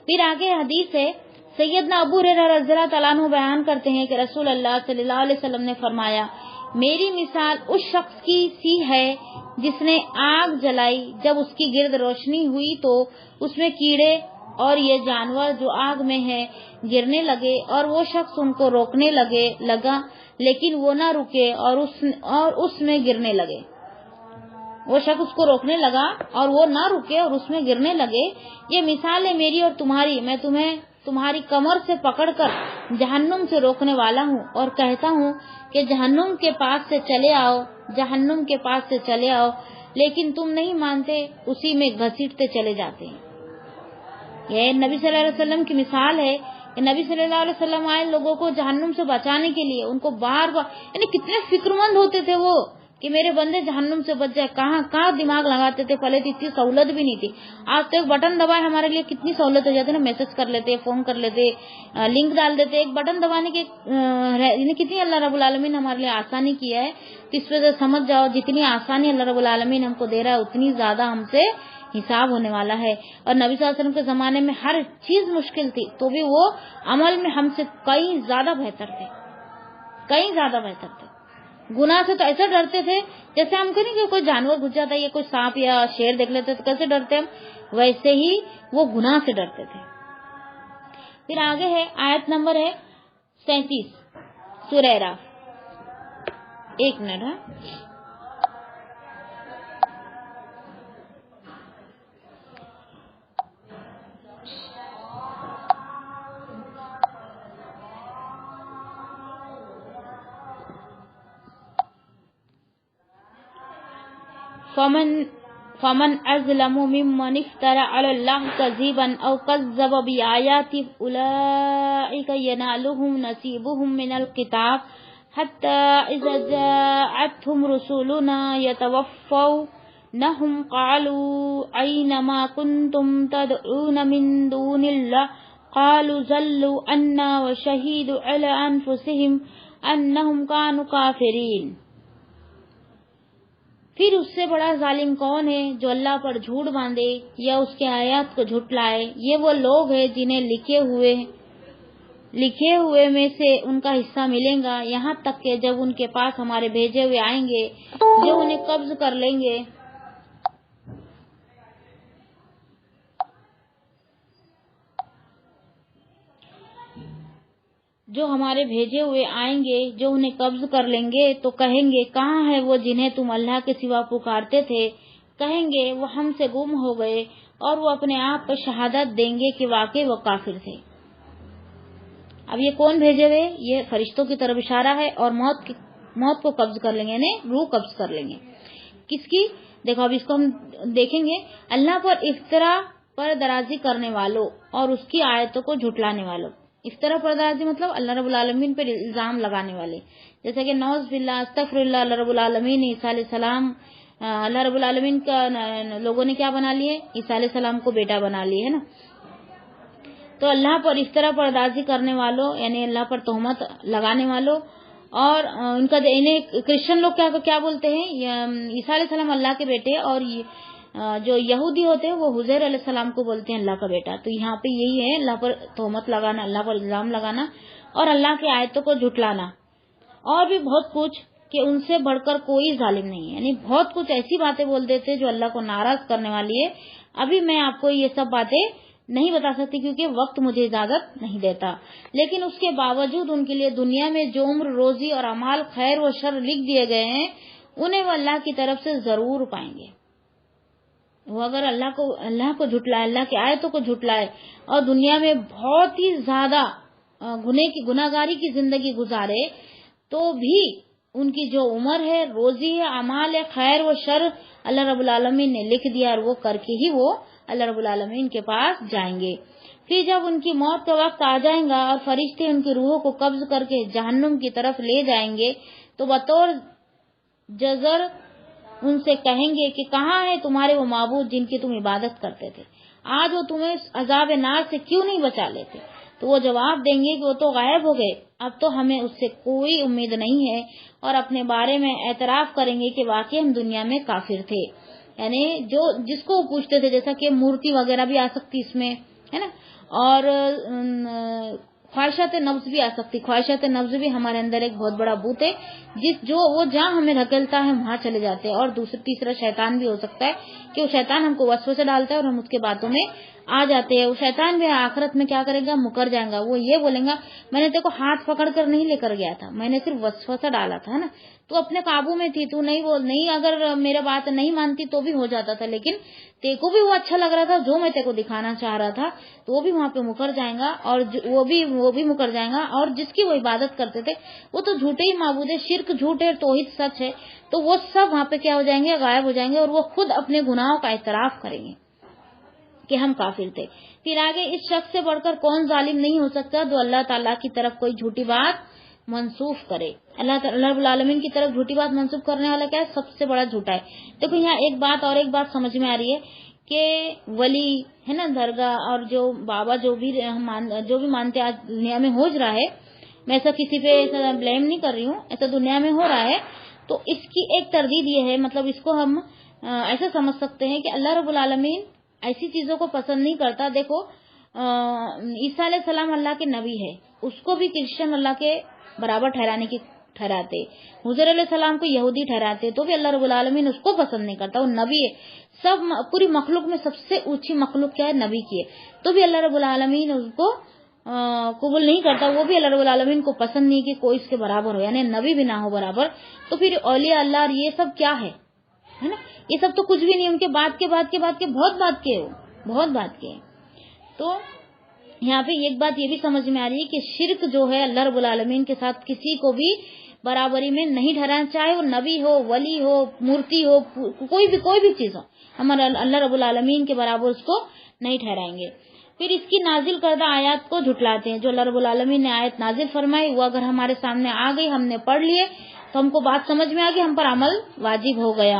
پھر آگے حدیث ہے، سیدنا ابو ہریرہ رضی اللہ تعالیٰ عنہ بیان کرتے ہیں کہ رسول اللہ صلی اللہ علیہ وسلم نے فرمایا، میری مثال اس شخص کی سی ہے جس نے آگ جلائی، جب اس کی گرد روشنی ہوئی تو اس میں کیڑے اور یہ جانور جو آگ میں ہے گرنے لگے، اور وہ شخص ان کو روکنے لگا لیکن وہ نہ رکے اور اس میں گرنے لگے. وہ شخص اس کو روکنے لگا اور وہ نہ رکے اور اس میں گرنے لگے. یہ مثال ہے میری اور تمہاری. میں تمہیں تمہاری کمر سے پکڑ کر جہنم سے روکنے والا ہوں اور کہتا ہوں کہ جہنم کے پاس سے چلے آؤ، جہنم کے پاس سے چلے آؤ، لیکن تم نہیں مانتے، اسی میں گھسیٹتے چلے جاتے ہیں. یہ نبی صلی اللہ علیہ وسلم کی مثال ہے کہ نبی صلی اللہ علیہ وسلم آئے لوگوں کو جہنم سے بچانے کے لیے. ان کو بار بار یعنی کتنے فکر مند ہوتے تھے وہ کہ میرے بندے جہنم سے بچ جائے. کہاں دماغ لگاتے تھے. پہلے تو اتنی سہولت بھی نہیں تھی. آج تو ایک بٹن دبائے ہمارے لیے کتنی سہولت ہو جاتی ہے نا. میسج کر لیتے، فون کر لیتے، لنک ڈال دیتے. ایک بٹن دبانے کے یعنی کتنی اللہ رب العالمین نے ہمارے لیے آسانی کیا ہے. اس وجہ سے سمجھ جاؤ جتنی آسانی اللہ رب العالمین ہم کو دے رہا ہے اتنی زیادہ ہم سے حساب ہونے والا ہے. اور نبی صلی اللہ علیہ وسلم کے زمانے میں ہر چیز مشکل تھی تو بھی وہ عمل میں ہم سے کئی زیادہ بہتر تھے، کئی زیادہ بہتر تھے. گناہ سے تو ایسے ڈرتے تھے جیسے ہم کہیں کہ کوئی جانور گھس جاتا ہے یا کوئی سانپ یا شیر دیکھ لیتے تو کیسے ڈرتے ہم، ویسے ہی وہ گناہ سے ڈرتے تھے. پھر آگے ہے آیت نمبر ہے 37 سورہ اعراف. ایک منٹ ہے. فمن أظلم ممن افترى على الله كذبا أو كذب بآياته أولئك ينالهم نصيبهم من الكتاب حتى إذا جاءتهم رسلنا يتوفونهم قالوا أين ما كنتم تدعون من دون الله قالوا ضلوا عنا وشهدوا على أنفسهم أنهم كانوا كافرين. پھر اس سے بڑا ظالم کون ہے جو اللہ پر جھوٹ باندھے یا اس کے آیات کو جھٹلائے. یہ وہ لوگ ہیں جنہیں لکھے ہوئے میں سے ان کا حصہ ملے گا یہاں تک کہ جب ان کے پاس ہمارے بھیجے ہوئے آئیں گے جو انہیں قبض کر لیں گے. جو ہمارے بھیجے ہوئے آئیں گے جو انہیں قبض کر لیں گے تو کہیں گے کہاں ہے وہ جنہیں تم اللہ کے سوا پکارتے تھے. کہیں گے وہ ہم سے گم ہو گئے اور وہ اپنے آپ پر شہادت دیں گے کہ واقعی وہ کافر تھے. اب یہ کون بھیجے ہوئے؟ یہ فرشتوں کی طرف اشارہ ہے اور موت کو قبض کر لیں گے یعنی روح قبض کر لیں گے. کس کی؟ دیکھو اب اس کو ہم دیکھیں گے. اللہ پر افطرا پر درازی کرنے والوں اور اس کی آیتوں کو جھٹلانے والوں. افطرا پر درازی مطلب اللہ رب العالمین پر الزام لگانے والے، جیسے کہ نعوذ باللہ استغفر اللہ. اللہ رب العالمین عیسیٰ علیہ السلام، اللہ رب العالمین کا لوگوں نے کیا بنا لیے؟ عیسیٰ علیہ السلام کو بیٹا بنا لیے ہے نا. تو اللہ پر افطرا پر درازی کرنے والوں یعنی اللہ پر تہمت لگانے والوں. اور ان کا کرسچن لوگ کیا بولتے ہیں؟ عیسیٰ علیہ السلام اللہ کے بیٹے، اور جو یہودی ہوتے ہیں وہ حزیر علیہ السلام کو بولتے ہیں اللہ کا بیٹا. تو یہاں پہ یہی ہے اللہ پر تہمت لگانا، اللہ پر الزام لگانا اور اللہ کی آیتوں کو جھٹلانا. اور بھی بہت کچھ کہ ان سے بڑھ کر کوئی ظالم نہیں ہے، یعنی بہت کچھ ایسی باتیں بول دیتے جو اللہ کو ناراض کرنے والی ہے. ابھی میں آپ کو یہ سب باتیں نہیں بتا سکتی کیونکہ وقت مجھے اجازت نہیں دیتا، لیکن اس کے باوجود ان کے لیے دنیا میں جو عمر، روزی اور اعمال خیر و شر لکھ دیے گئے ہیں انہیں وہ اللہ کی طرف سے ضرور پائیں گے۔ وہ اگر اللہ کو جھٹلائے، اللہ کی آیتوں کو جھٹلائے اور دنیا میں بہت ہی زیادہ گناہگاری کی زندگی گزارے تو بھی ان کی جو عمر ہے، روزی ہے، اعمال ہے، خیر و شر اللہ رب العالمین نے لکھ دیا، اور وہ کر کے ہی وہ اللہ رب العالمین کے پاس جائیں گے۔ پھر جب ان کی موت کا وقت آ جائے گا اور فرشتے ان کی روحوں کو قبض کر کے جہنم کی طرف لے جائیں گے تو بطور جزر ان سے کہیں گے کہ کہاں ہے تمہارے وہ معبود جن کی تم عبادت کرتے تھے، آج وہ تمہیں عذاب نار سے کیوں نہیں بچا لیتے؟ تو وہ جواب دیں گے کہ وہ تو غائب ہو گئے، اب تو ہمیں اس سے کوئی امید نہیں ہے، اور اپنے بارے میں اعتراف کریں گے کہ واقعی ہم دنیا میں کافر تھے۔ یعنی جس کو وہ پوچھتے تھے، جیسا کہ مورتی وغیرہ بھی آ سکتی اس میں ہے نا، اور خواہشات نفس بھی آ سکتی۔ خواہشات نفس بھی ہمارے اندر ایک بہت بڑا بھوت ہے، وہ جہاں ہمیں دھکیلتا ہے وہاں چلے جاتے ہیں۔ اور تیسرا شیطان بھی ہو سکتا ہے کہ وہ شیطان ہم کو وسوسے ڈالتا ہے اور ہم اس کے باتوں میں آ جاتے ہیں۔ وہ شیطان بھی آخرت میں کیا کرے گا؟ مکر جائے گا۔ وہ یہ بولیں گا میں نے تیرے کو ہاتھ پکڑ کر نہیں لے کر گیا تھا، میں نے صرف وسوسہ ڈالا تھا نا، تو اپنے قابو میں تھی، تو نہیں اگر میرے بات نہیں مانتی تو بھی ہو جاتا تھا، لیکن تیرے کو بھی وہ اچھا لگ رہا تھا جو میں تیرے کو دکھانا چاہ رہا تھا، تو وہ بھی وہاں پہ مکر جائے گا، اور وہ بھی مکر جائے گا۔ اور جس کی وہ عبادت کرتے تھے وہ تو جھوٹے ہی معبود ہے، شرک جھوٹ ہے، توحید سچ ہے، تو وہ سب وہاں پہ کیا ہو جائیں گے؟ غائب ہو جائیں گے، اور وہ خود اپنے گناہوں کا اعتراف کریں گے کہ ہم کافر تھے۔ پھر آگے اس شخص سے بڑھ کر کون ظالم نہیں ہو سکتا جو اللہ تعالیٰ کی طرف کوئی جھوٹی بات منسوخ کرے۔ اللہ رب العالمین کی طرف جھوٹی بات منسوخ کرنے والا کیا ہے؟ سب سے بڑا جھوٹا ہے۔ دیکھو یہاں ایک بات سمجھ میں آ رہی ہے کہ ولی ہے نا، درگاہ اور جو بابا جو بھی مانتے آج دنیا میں ہو رہا ہے، میں ایسا کسی پہ ایسا بلیم نہیں کر رہی ہوں، ایسا دنیا میں ہو رہا ہے، تو اس کی ایک تردید یہ ہے، مطلب اس کو ہم ایسا سمجھ سکتے ہیں کہ اللہ رب العالمین ایسی چیزوں کو پسند نہیں کرتا۔ دیکھو عیسیٰ علیہ السلام اللہ کے نبی ہے، اس کو بھی کرسچن اللہ کے برابر ٹھہراتے، حضور علیہ السلام کو یہودی ٹھہراتے، تو بھی اللہ رب العالمین اس کو پسند نہیں کرتا، وہ نبی ہے۔ پوری مخلوق میں سب سے اونچی مخلوق کیا ہے؟ نبی کی ہے، تو بھی اللہ رب العالمین اس کو قبول نہیں کرتا، وہ بھی اللہ رب العالمین کو پسند نہیں کہ کوئی اس کے برابر ہو، یعنی نبی بھی نہ ہو برابر۔ تو پھر اولیاء اللہ اور یہ سب کیا ہے نا، یہ سب تو کچھ بھی نہیں، ان کے بعد کے بہت بات کے۔ تو یہاں پہ ایک بات یہ بھی سمجھ میں آ رہی ہے کہ شرک جو ہے اللہ رب العالمین کے ساتھ کسی کو بھی برابری میں نہیں ٹھہرانا، چاہے وہ نبی ہو، ولی ہو، مورتی ہو، کوئی بھی چیز ہو، ہمارا اللہ رب العالمین کے برابر اس کو نہیں ٹھہرائیں گے۔ پھر اس کی نازل کردہ آیات کو جھٹلاتے ہیں، جو اللہ رب العالمین نے آیت نازل فرمائی وہ اگر ہمارے سامنے آ گئی، ہم نے پڑھ لیے تو ہم کو بات سمجھ میں آ گئی، ہم پر عمل واجب ہو گیا۔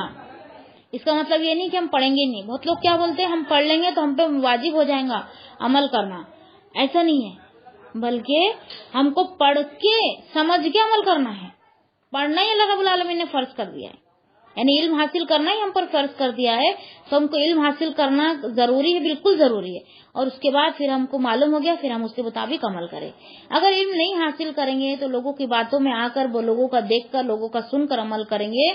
اس کا مطلب یہ نہیں کہ ہم پڑھیں گے نہیں۔ بہت لوگ کیا بولتے ہیں، ہم پڑھ لیں گے تو ہم پہ واجب ہو جائے گا عمل کرنا، ایسا نہیں ہے، بلکہ ہم کو پڑھ کے سمجھ کے عمل کرنا ہے۔ پڑھنا ہی اللہ رب العالمین نے فرض کر دیا ہے، یعنی علم حاصل کرنا ہی ہم پر فرض کر دیا ہے، تو ہم کو علم حاصل کرنا ضروری ہے، بالکل ضروری ہے، اور اس کے بعد پھر ہم کو معلوم ہو گیا، پھر ہم اس کے مطابق عمل کریں۔ اگر علم نہیں حاصل کریں گے تو لوگوں کی باتوں میں آ کر، وہ لوگوں کا دیکھ کر، لوگوں کا سن کر عمل کریں گے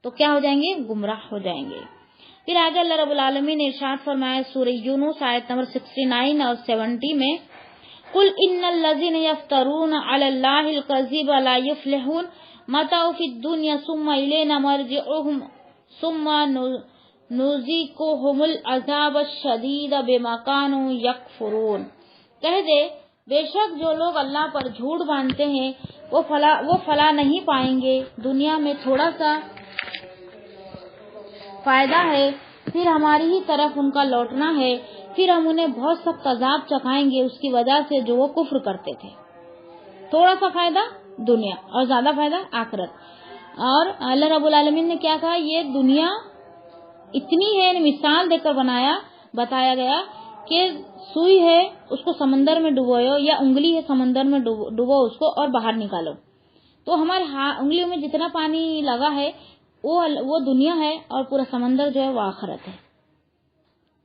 تو کیا ہو جائیں گے؟ گمراہ ہو جائیں گے۔ پھر آگے اللہ رب العالمین نے ارشاد فرمایا سورہ یونس آیت نمبر 69 اور 70 میں، قل ان الذين يفترون على الله الكذب لا يفلحون متاع في الدنيا ثم الينا مرجعهم ثم نذيقهم العذاب الشديد بما كانوا يكفرون۔ کہہ دے بے شک جو لوگ اللہ پر جھوٹ باندھتے ہیں وہ فلاح نہیں پائیں گے، دنیا میں تھوڑا سا فائدہ ہے، پھر ہماری ہی طرف ان کا لوٹنا ہے، پھر ہم انہیں بہت سخت عذاب چکھائیں گے اس کی وجہ سے جو وہ کفر کرتے تھے۔ تھوڑا سا فائدہ دنیا اور زیادہ فائدہ آخرت۔ اور اللہ رب العالمین نے کیا کہا؟ یہ دنیا اتنی ہے، مثال دے کر بتایا گیا کہ سوئی ہے، اس کو سمندر میں ڈبوؤ، یا انگلی ہے سمندر میں ڈبو اس کو اور باہر نکالو، تو ہمارے انگلیوں میں جتنا پانی لگا ہے وہ دنیا ہے، اور پورا سمندر جو ہے وہ آخرت ہے۔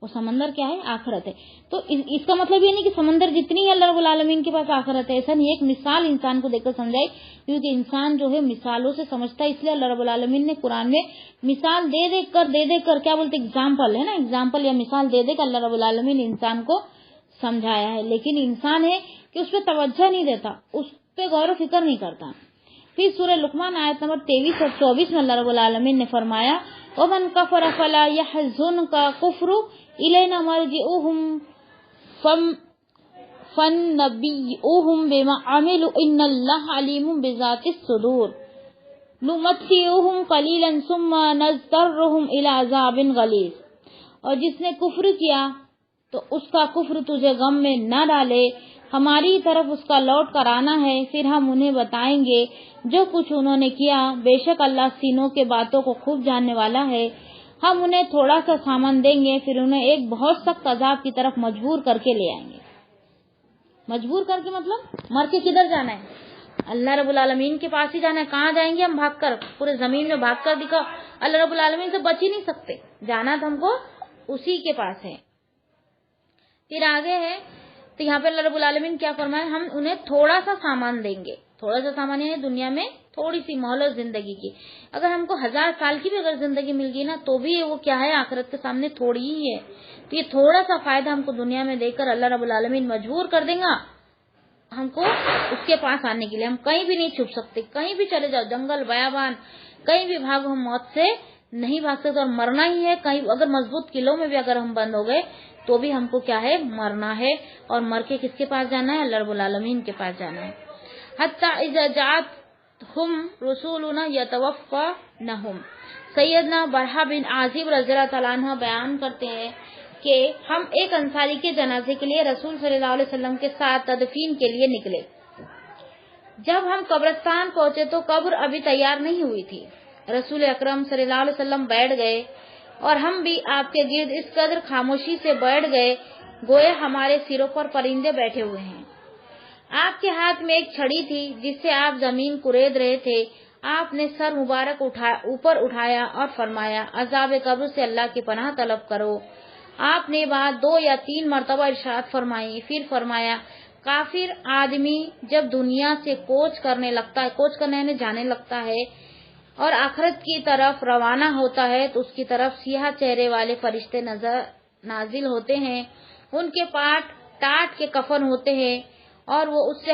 وہ سمندر کیا ہے؟ آخرت ہے۔ تو اس کا مطلب یہ نہیں کہ سمندر جتنی ہے اللہ رب العالمین کے پاس آخرت ہے، ایسا نہیں۔ ایک مثال انسان کو دیکھ کر سمجھائی، کیونکہ انسان جو ہے مثالوں سے سمجھتا ہے، اس لیے اللہ رب العالمین نے قرآن میں مثال دے کر کیا بولتے؟ ایگزامپل ہے نا، ایگزامپل یا مثال دے کر اللہ رب العالمین انسان کو سمجھایا ہے، لیکن انسان ہے کہ اس پہ توجہ نہیں دیتا، اس پہ غور و فکر نہیں کرتا۔ پھر سورہ لقمان آیت نمبر 23 اور 24 میں اللہ رب العالمین نے فرمایا وَمَنْ كَفَرَ فَلَا يَحْزُنْكَ كُفْرُهُ إِلَيْنَا مَرْجِعُهُمْ فَنُنَبِّئُهُم بِمَا عَمِلُوا إِنَّ اللَّهَ عَلِيمٌ بِذَاتِ الصُّدُورِ نُمَتِّعُهُمْ قَلِيلًا ثُمَّ نَضْطَرُّهُمْ إِلَىٰ عَذَابٍ غَلِيظٍ۔ اور جس نے کفر کیا تو اس کا کفر تجھے غم میں نہ ڈالے، ہماری طرف اس کا لوٹ کر آنا ہے، پھر ہم انہیں بتائیں گے جو کچھ انہوں نے کیا، بے شک اللہ سینوں کے باتوں کو خوب جاننے والا ہے۔ ہم انہیں تھوڑا سا سامان دیں گے، پھر انہیں ایک بہت سخت عذاب کی طرف مجبور کر کے لے آئیں گے۔ مجبور کر کے مطلب مر کے کدھر جانا ہے؟ اللہ رب العالمین کے پاس ہی جانا ہے۔ کہاں جائیں گے ہم؟ بھاگ کر پورے زمین میں بھاگ کر دکھاؤ، اللہ رب العالمین سے بچ ہی نہیں سکتے، جانا تو ہم کو اسی کے پاس ہے۔ پھر آگے ہے تو یہاں پہ اللہ رب العالمین کیا فرمائے، ہم انہیں تھوڑا سا سامان دیں گے۔ تھوڑا سا سامان یعنی دنیا میں تھوڑی سی مہلت زندگی کی، اگر ہم کو 1000 سال کی بھی اگر زندگی مل گئی نا تو بھی وہ کیا ہے، آخرت کے سامنے تھوڑی ہی ہے۔ تو یہ تھوڑا سا فائدہ ہم کو دنیا میں دے کر اللہ رب العالمین مجبور کر دیں گا ہم کو اس کے پاس آنے کے لیے۔ ہم کہیں بھی نہیں چھپ سکتے، کہیں بھی چلے جاؤ، جنگل بیابان کہیں بھی بھاگو، ہم موت سے نہیں بھاگ سکتے، اور مرنا ہی ہے۔ کہیں اگر مضبوط قلعوں میں بھی اگر ہم بند ہو گئے تو بھی ہم کو کیا ہے، مرنا ہے، اور مر کے کس کے پاس جانا ہے؟ اللہ رب العالمین کے پاس جانا ہے۔ حتی اذا جاءتہم رسولنا یتوفونہم، سیدنا برہا بن عازب رضی اللہ تعالیٰ عنہ بیان کرتے ہیں کہ ہم ایک انصاری کے جنازے کے لیے رسول صلی اللہ علیہ وسلم کے ساتھ تدفین کے لیے نکلے۔ جب ہم قبرستان پہنچے تو قبر ابھی تیار نہیں ہوئی تھی۔ رسول اکرم صلی اللہ علیہ وسلم بیٹھ گئے اور ہم بھی آپ کے گرد اس قدر خاموشی سے بیٹھ گئے گویا ہمارے سروں پر پرندے بیٹھے ہوئے ہیں۔ آپ کے ہاتھ میں ایک چھڑی تھی جس سے آپ زمین کورید رہے تھے۔ آپ نے سر مبارک اوپر اٹھایا اور فرمایا عذاب قبر سے اللہ کی پناہ طلب کرو۔ آپ نے بات 2 یا 3 مرتبہ ارشاد فرمائی، پھر فرمایا کافر آدمی جب دنیا سے کوچ کرنے یعنی جانے لگتا ہے اور آخرت کی طرف روانہ ہوتا ہے تو اس کی طرف سیاہ چہرے والے فرشتے نازل ہوتے ہیں، ان کے ٹاٹ کے کفن ہوتے ہیں اور وہ اس سے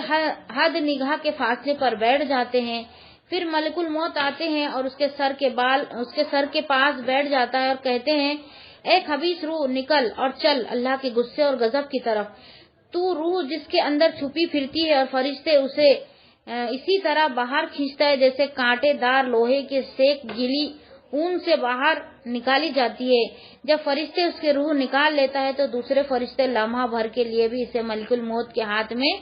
حد نگاہ کے فاصلے پر بیٹھ جاتے ہیں۔ پھر ملک الموت آتے ہیں اور اس کے سر کے پاس بیٹھ جاتا ہے اور کہتے ہیں اے خبیث روح نکل اور چل اللہ کے غصے اور غضب کی طرف۔ تو روح جس کے اندر چھپی پھرتی ہے اور فرشتے اسے اسی طرح باہر کھینچتا ہے جیسے کانٹے دار لوہے کے سیک گیلی اون سے باہر نکالی جاتی ہے۔ جب فرشتے اس کے روح نکال لیتا ہے تو دوسرے فرشتے لمحہ بھر کے لیے بھی اسے ملک الموت کے ہاتھ میں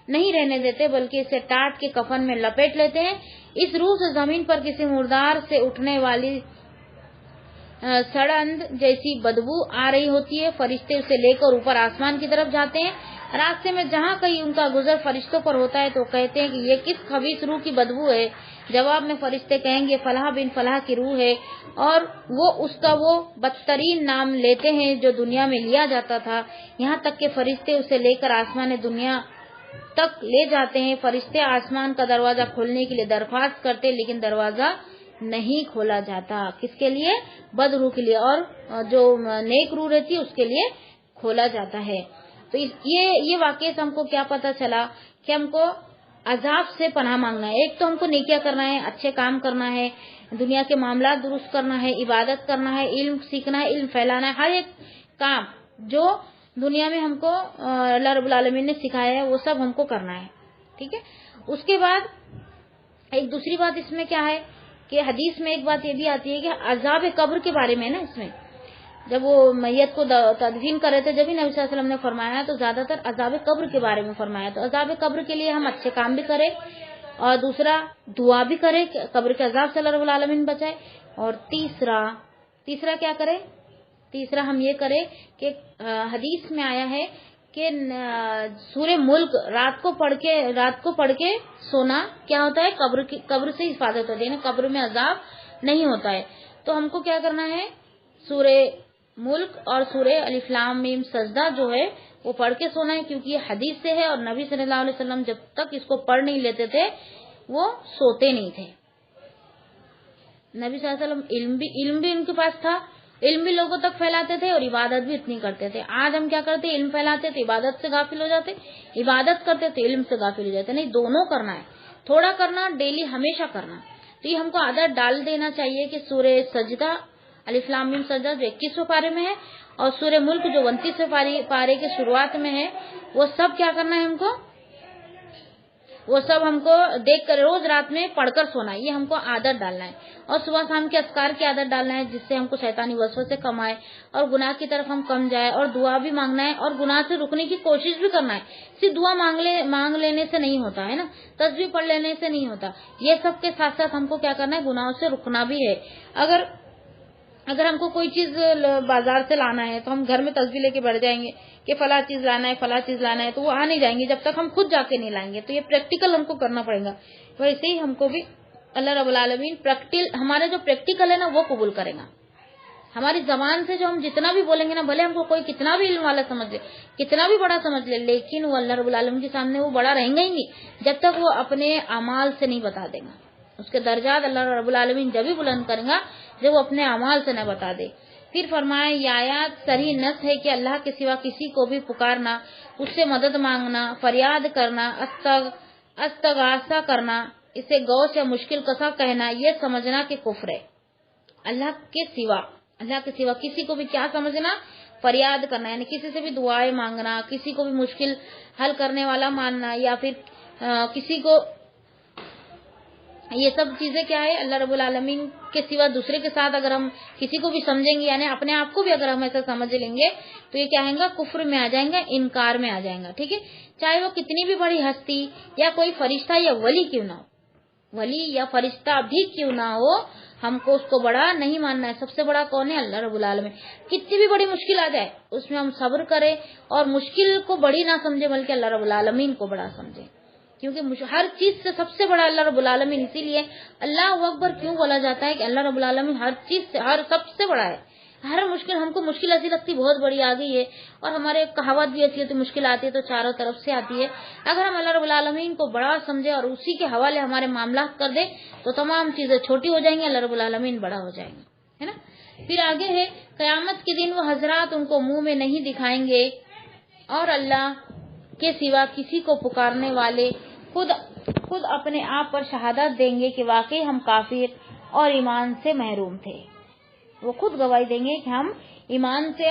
نہیں رہنے دیتے بلکہ اسے ٹاٹ کے کفن میں لپیٹ لیتے ہیں۔ اس روح سے زمین پر کسی مردار سے اٹھنے والی سڑند جیسی بدبو آ رہی ہوتی ہے۔ فرشتے اسے لے کر اوپر آسمان کی طرف جاتے ہیں۔ راستے میں جہاں کہیں ان کا گزر فرشتوں پر ہوتا ہے تو کہتے ہیں کہ یہ کس خبیث روح کی بدبو ہے؟ جواب میں فرشتے کہیں گے فلاح بن فلاح کی روح ہے، اور وہ اس کا وہ بدترین نام لیتے ہیں جو دنیا میں لیا جاتا تھا، یہاں تک کہ فرشتے اسے لے کر آسمان دنیا تک لے جاتے ہیں۔ فرشتے آسمان کا دروازہ کھولنے کے لیے درخواست کرتے لیکن دروازہ نہیں کھولا جاتا۔ کس کے لیے؟ بد روح کے لیے، اور جو نیک روح رہتی ہے اس کے لیے کھولا جاتا ہے۔ تو یہ واقعے سے ہم کو کیا پتا چلا کہ ہم کو عذاب سے پناہ مانگنا ہے۔ ایک تو ہم کو نیکیاں کرنا ہے، اچھے کام کرنا ہے، دنیا کے معاملات درست کرنا ہے، عبادت کرنا ہے، علم سیکھنا ہے، علم پھیلانا ہے، ہر ایک کام جو دنیا میں ہم کو اللہ رب العالمین نے سکھایا ہے وہ سب ہم کو کرنا ہے، ٹھیک ہے۔ اس کے بعد ایک دوسری بات اس میں کیا ہے کہ حدیث میں ایک بات یہ بھی آتی ہے کہ عذاب قبر کے بارے میں نا، اس میں جب وہ میت کو تدفین کر رہے تھے جب ہی نبی صلی اللہ علیہ وسلم نے فرمایا تو زیادہ تر عذاب قبر کے بارے میں فرمایا۔ تو عذاب قبر کے لیے ہم اچھے کام بھی کریں اور دوسرا دعا بھی کریں کہ قبر کے عذاب سے اللہ رب العالمین بچائے، اور تیسرا کیا کرے؟ تیسرا ہم یہ کریں کہ حدیث میں آیا ہے کہ سورہ ملک رات کو پڑھ کے سونا کیا ہوتا ہے؟ قبر سے حفاظت ہوتی ہے نا، قبر میں عذاب نہیں ہوتا ہے۔ تو ہم کو کیا کرنا ہے؟ سورہ ملک اور سورہ الف لام میم سجدہ جو ہے وہ پڑھ کے سونا ہے، کیونکہ یہ حدیث سے ہے اور نبی صلی اللہ علیہ وسلم جب تک اس کو پڑھ نہیں لیتے تھے وہ سوتے نہیں تھے۔ نبی صلی اللہ علیہ وسلم علم بھی ان کے پاس تھا علم بھی لوگوں تک پھیلاتے تھے اور عبادت بھی اتنی کرتے تھے. آج ہم کیا کرتے ہیں؟ علم پھیلاتے تو عبادت سے غافل ہو جاتے, عبادت کرتے تو علم سے غافل ہو جاتے. نہیں, دونوں کرنا ہے, تھوڑا کرنا, ڈیلی ہمیشہ کرنا. تو یہ ہم کو عادت ڈال دینا چاہیے کہ سورہ سجدہ الف لام میم سجدہ جو 21ویں پارے میں ہے اور سورہ ملک جو 29ویں پارے کے شروعات میں ہے, وہ سب کیا کرنا ہے ہم کو, وہ سب ہم کو دیکھ کر روز رات میں پڑھ کر سونا ہے. یہ ہم کو عادت ڈالنا ہے. اور صبح شام کے اذکار کی عادت ڈالنا ہے, جس سے ہم کو شیطانی وسوسے سے کم آئے اور گناہ کی طرف ہم کم جائے. اور دعا بھی مانگنا ہے اور گناہ سے رکنے کی کوشش بھی کرنا ہے. صرف دعا مانگ لینے سے نہیں ہوتا ہے نا, تسبیح پڑھ لینے سے نہیں ہوتا. یہ سب کے ساتھ ساتھ ہم کو کیا کرنا ہے؟ گناہوں سے رکنا بھی ہے. اگر ہم کو کوئی چیز بازار سے لانا ہے تو ہم گھر میں تسبیح لے کے بیٹھ جائیں گے کہ فلاں چیز لانا ہے, فلاں چیز لانا ہے, تو وہ آ نہیں جائیں گے جب تک ہم خود جا کے نہیں لائیں گے. تو یہ پریکٹیکل ہم کو کرنا پڑے گا. ویسے ہی ہم کو بھی اللہ رب العالمین ہمارا جو پریکٹیکل ہے نا وہ قبول کرے گا. ہماری زبان سے جو ہم جتنا بھی بولیں گے نا, بھلے ہم کو کوئی کتنا بھی علم والا سمجھ لے, کتنا بھی بڑا سمجھ لے, لیکن وہ اللہ رب العالمین کے سامنے وہ بڑا رہیں گا ہی نہیں جب تک وہ اپنے اعمال سے نہیں بتا دے گا. اس کے درجات اللہ رب العالمین جب بھی بلند کرے گا جب وہ اپنے اعمال سے نہ بتا دے. پھر فرمائے یہ آیات صریح نص ہے کہ اللہ کے سوا کسی کو بھی پکارنا, اس سے مدد مانگنا, فریاد کرنا, استغاثہ کرنا, اسے غوث یا مشکل کشا کہنا, یہ سمجھنا کہ کفر ہے. اللہ کے سوا کسی کو بھی کیا سمجھنا؟ فریاد کرنا, یعنی کسی سے بھی دعائیں مانگنا, کسی کو بھی مشکل حل کرنے والا ماننا, یا پھر کسی کو, یہ سب چیزیں کیا ہے؟ اللہ رب العالمین کے سوا دوسرے کے ساتھ اگر ہم کسی کو بھی سمجھیں گے, یعنی اپنے آپ کو بھی اگر ہم ایسا سمجھ لیں گے تو یہ کیا ہے گا؟ کفر میں آ جائیں گا, انکار میں آ جائیں گا. ٹھیک ہے, چاہے وہ کتنی بھی بڑی ہستی یا کوئی فرشتہ یا ولی کیوں نہ ہو, ولی یا فرشتہ بھی کیوں نہ ہو, ہم کو اس کو بڑا نہیں ماننا ہے. سب سے بڑا کون ہے؟ اللہ رب العالمین. کتنی بھی بڑی مشکل آ جائے اس میں ہم صبر کریں اور مشکل کو بڑی نہ سمجھے بلکہ اللہ رب العالمین کو بڑا سمجھے, کیونکہ ہر چیز سے سب سے بڑا اللہ رب العالمین. اسی لیے اللہ اکبر کیوں بولا جاتا ہے کہ اللہ رب العالمین ہر چیز سے سب سے بڑا ہے. ہر مشکل ہم کو مشکل ایسی لگتی بہت بڑی آ گئی ہے, اور ہمارے کہاوت بھی ایسی ہوتی مشکل آتی ہے تو چاروں طرف سے آتی ہے. اگر ہم اللہ رب العالمین کو بڑا سمجھے اور اسی کے حوالے ہمارے معاملات کر دیں تو تمام چیزیں چھوٹی ہو جائیں گی, اللہ رب العالمین بڑا ہو جائیں گے, ہے نا. پھر آگے ہے قیامت کے دن وہ حضرات ان کو منہ میں نہیں دکھائیں گے اور اللہ کے سوا کسی کو پکارنے والے خود اپنے آپ پر شہادت دیں گے کہ واقعی ہم کافر اور ایمان سے محروم تھے. وہ خود گواہی دیں گے کہ ہم ایمان سے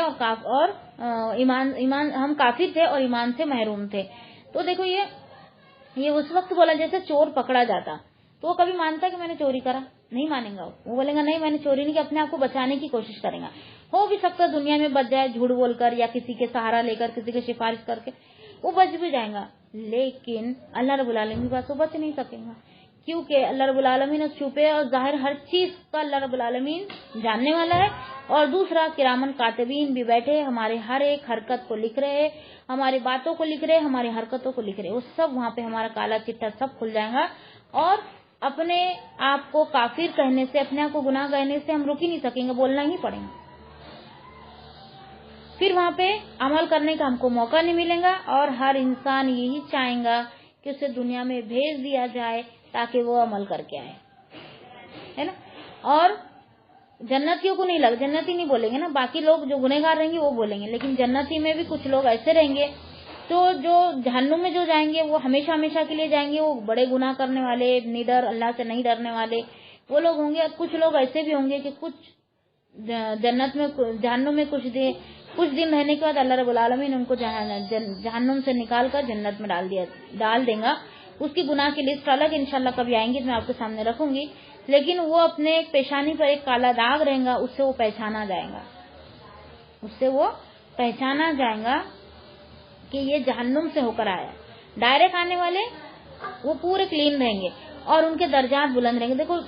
ہم کافر تھے اور ایمان سے محروم تھے. تو دیکھو یہ اس وقت بولا جیسے چور پکڑا جاتا تو وہ کبھی مانتا کہ میں نے چوری کرا؟ نہیں مانے گا. وہ بولے گا نہیں میں نے چوری نہیں کی, اپنے آپ کو بچانے کی کوشش کرے گا. ہو بھی سکتا دنیا میں بچ جائے جھوٹ بول کر یا کسی کے سہارا لے کر, کسی کی سفارش کر کے وہ بچ بھی جائے گا, لیکن اللہ رب العالمین کے پاس وہ بچ نہیں سکے گا, کیونکہ اللہ رب العالمین چھپے اور ظاہر ہر چیز کا اللہ رب العالمین جاننے والا ہے. اور دوسرا کرامن کاتبین بھی بیٹھے ہمارے ہر ایک حرکت کو لکھ رہے, ہماری باتوں کو لکھ رہے, ہماری حرکتوں کو لکھ رہے. وہ سب وہاں پہ ہمارا کالا چٹا سب کھل جائے گا, اور اپنے آپ کو کافر کہنے سے, اپنے آپ کو گناہ کہنے سے ہم رک ہی نہیں سکیں گے, بولنا ہی پڑیں گا. پھر وہاں پہ عمل کرنے کا ہم کو موقع نہیں ملے گا, اور ہر انسان یہی چاہیں گا کہ اسے دنیا میں بھیج دیا جائے تاکہ وہ عمل کر کے آئے, ہے نا. اور جنتیوں کو جنتی نہیں بولیں گے نا, باقی لوگ جو گنہگار رہیں گے وہ بولیں گے, لیکن جنتی میں بھی کچھ لوگ ایسے رہیں گے تو جو جہنم میں جو جائیں گے وہ ہمیشہ ہمیشہ کے لیے جائیں گے. وہ بڑے گناہ کرنے والے, نڈر, اللہ سے نہیں ڈرنے والے وہ لوگ ہوں گے. کچھ لوگ ایسے بھی ہوں گے کہ کچھ جہنم میں کچھ دن رہنے کے بعد اللہ رب العالمین ان کو جہنم سے نکال کر جنت میں ڈال دیں گا. اس کی گناہ کی لسٹ الگ انشاءاللہ کبھی آئیں گی تو میں آپ کے سامنے رکھوں گی, لیکن وہ اپنے پیشانی پر ایک کالا داغ رہے گا, اس سے وہ پہچانا جائے گا کہ یہ جہنم سے ہو کر آیا. ڈائریکٹ آنے والے وہ پورے کلین رہیں گے اور ان کے درجات بلند رہیں گے. دیکھو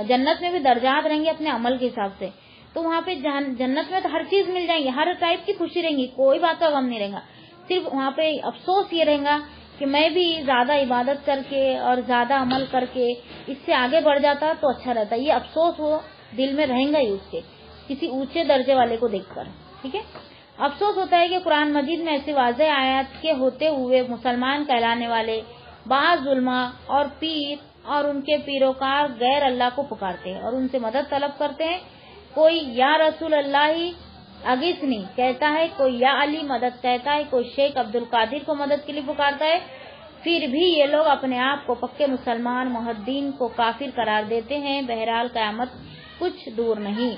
جنت میں بھی درجات رہیں گے اپنے عمل کے حساب سے, تو وہاں پہ جنت میں تو ہر چیز مل جائیں گی, ہر ٹائپ کی خوشی رہیں گی, کوئی بات کا غم نہیں رہے گا. صرف وہاں پہ افسوس یہ رہے گا کہ میں بھی زیادہ عبادت کر کے اور زیادہ عمل کر کے اس سے آگے بڑھ جاتا تو اچھا رہتا. یہ افسوس وہ دل میں رہیں گا ہی اس کے, کسی اونچے درجے والے کو دیکھ کر. ٹھیک ہے, افسوس ہوتا ہے کہ قرآن مجید میں ایسی واضح آیات کے ہوتے ہوئے مسلمان کہلانے والے بعض علماء اور پیر اور ان کے پیروکار غیر اللہ کو پکارتے ہیں اور ان سے مدد طلب کرتے ہیں. کوئی یا رسول اللہ اغیثنی کہتا ہے، کوئی یا علی مدد کہتا ہے، کوئی شیخ عبد القادر کو مدد کے لیے پکارتا ہے، پھر بھی یہ لوگ اپنے آپ کو پکے مسلمان موحدین کو کافر قرار دیتے ہیں۔ بہرحال قیامت کچھ دور نہیں،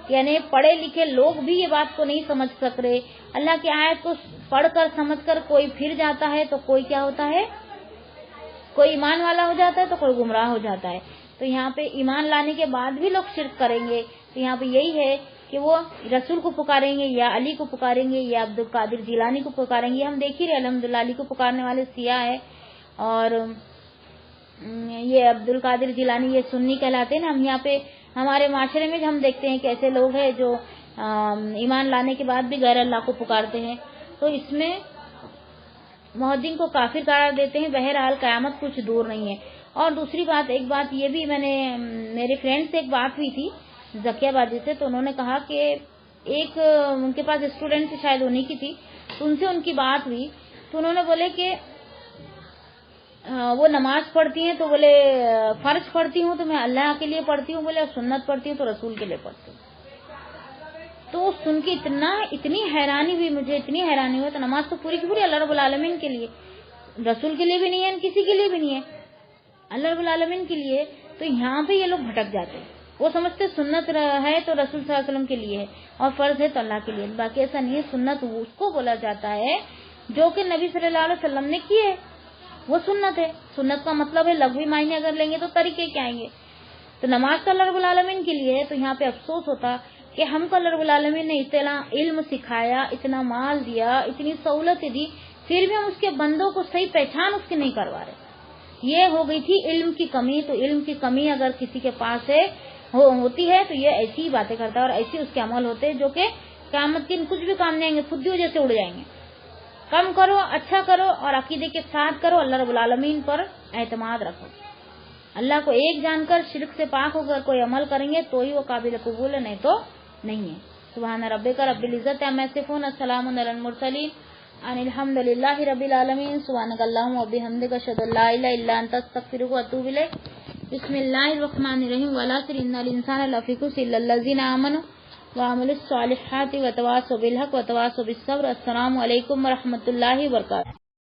یعنی پڑھے لکھے لوگ بھی یہ بات کو نہیں سمجھ سک رہے۔ اللہ کی آیت کو پڑھ کر سمجھ کر کوئی پھر جاتا ہے تو کوئی کیا ہوتا ہے، کوئی ایمان والا ہو جاتا ہے تو کوئی گمراہ ہو جاتا ہے۔ تو یہاں پہ ایمان لانے کے بعد بھی لوگ شرک کریں گے، تو یہاں پہ یہی ہے کہ وہ رسول کو پکاریں گے یا علی کو پکاریں گے یا عبد القادر جیلانی کو پکاریں گے۔ ہم دیکھ ہی رہے الحمدللہ علی کو پکارنے والے سیاہ ہے، اور یہ عبد القادر جیلانی یہ سنی کہلاتے ہیں نا۔ ہم یہاں پہ ہمارے معاشرے میں ہم دیکھتے ہیں کہ ایسے لوگ ہیں جو ایمان لانے کے بعد بھی غیر اللہ کو پکارتے ہیں، تو اس میں موحدین کو کافر قرار دیتے ہیں۔ بہرحال قیامت کچھ دور نہیں ہے۔ اور دوسری بات، ایک بات یہ بھی، میں نے میرے فرینڈ سے ایک بات ہوئی تھی زکیہ آبادی سے، تو انہوں نے کہا کہ ایک ان کے پاس اسٹوڈنٹ شاید انہی کی تھی، تو ان سے ان کی بات ہوئی، تو انہوں نے بولے کہ وہ نماز پڑھتی ہیں، تو بولے فرض پڑھتی ہوں تو میں اللہ کے لیے پڑھتی ہوں، بولے سنت پڑھتی ہوں تو رسول کے لیے پڑھتی ہوں۔ تو سن کے اتنی حیرانی ہوئی مجھے، اتنی حیرانی ہوئی۔ تو نماز تو پوری کی پوری اللہ رب العالمین کے لیے، رسول کے لیے بھی نہیں ہے، کسی کے لیے بھی نہیں ہے، اللہ رب العالمین کے لیے۔ تو یہاں پہ یہ لوگ بھٹک جاتے ہیں، وہ سمجھتے سنت ہے تو رسول صلی اللہ علیہ وسلم کے لیے ہے اور فرض ہے تو اللہ کے لیے، باقی ایسا نہیں ہے۔ سنت اس کو بولا جاتا ہے جو کہ نبی صلی اللہ علیہ وسلم نے کی ہے، وہ سنت ہے۔ سنت کا مطلب ہے لغوی معنی اگر لیں گے تو طریقے کیا آئیں گے۔ تو نماز تو اللہ رب العالمین کے لیے ہے، تو یہاں پہ افسوس ہوتا کہ ہم کو اللہ رب العالمین نے اتنا علم سکھایا، اتنا مال دیا، اتنی سہولتیں دی، پھر بھی ہم اس کے بندوں کو صحیح پہچان اس کی نہیں کروا رہے۔ یہ ہو گئی تھی علم کی کمی۔ تو علم کی کمی اگر کسی کے پاس ہے ہوتی ہے تو یہ ایسی باتیں کرتا ہے اور ایسی اس کے عمل ہوتے ہیں جو کہ قیامت کے کچھ بھی کام نہیں آئیں گے، خود جیسے اڑ جائیں گے۔ کم کرو، اچھا کرو اور عقیدے کے ساتھ کرو، اللہ رب العالمین پر اعتماد رکھو۔ اللہ کو ایک جان کر شرک سے پاک ہو کر کوئی عمل کریں گے تو ہی وہ قابل قبول ہے، نہیں تو نہیں ہے۔ سبحان ربک رب العزت عما یصفون، السلام علی المرسلین، الحمد للہ رب العالمین۔ سبحانک اللہم و بحمدک، اشہد ان لا الہ الا انت، استغفرک و اتوب الیک۔ بسم اللہ الرحمن الرحیم، والعصر ان الانسان لفی خسر الا الذین آمنوا وعملوا الصالحات وتواصوا بالحق وتواصوا بالصبر۔ السلام علیکم ورحمۃ اللہ وبرکاتہ۔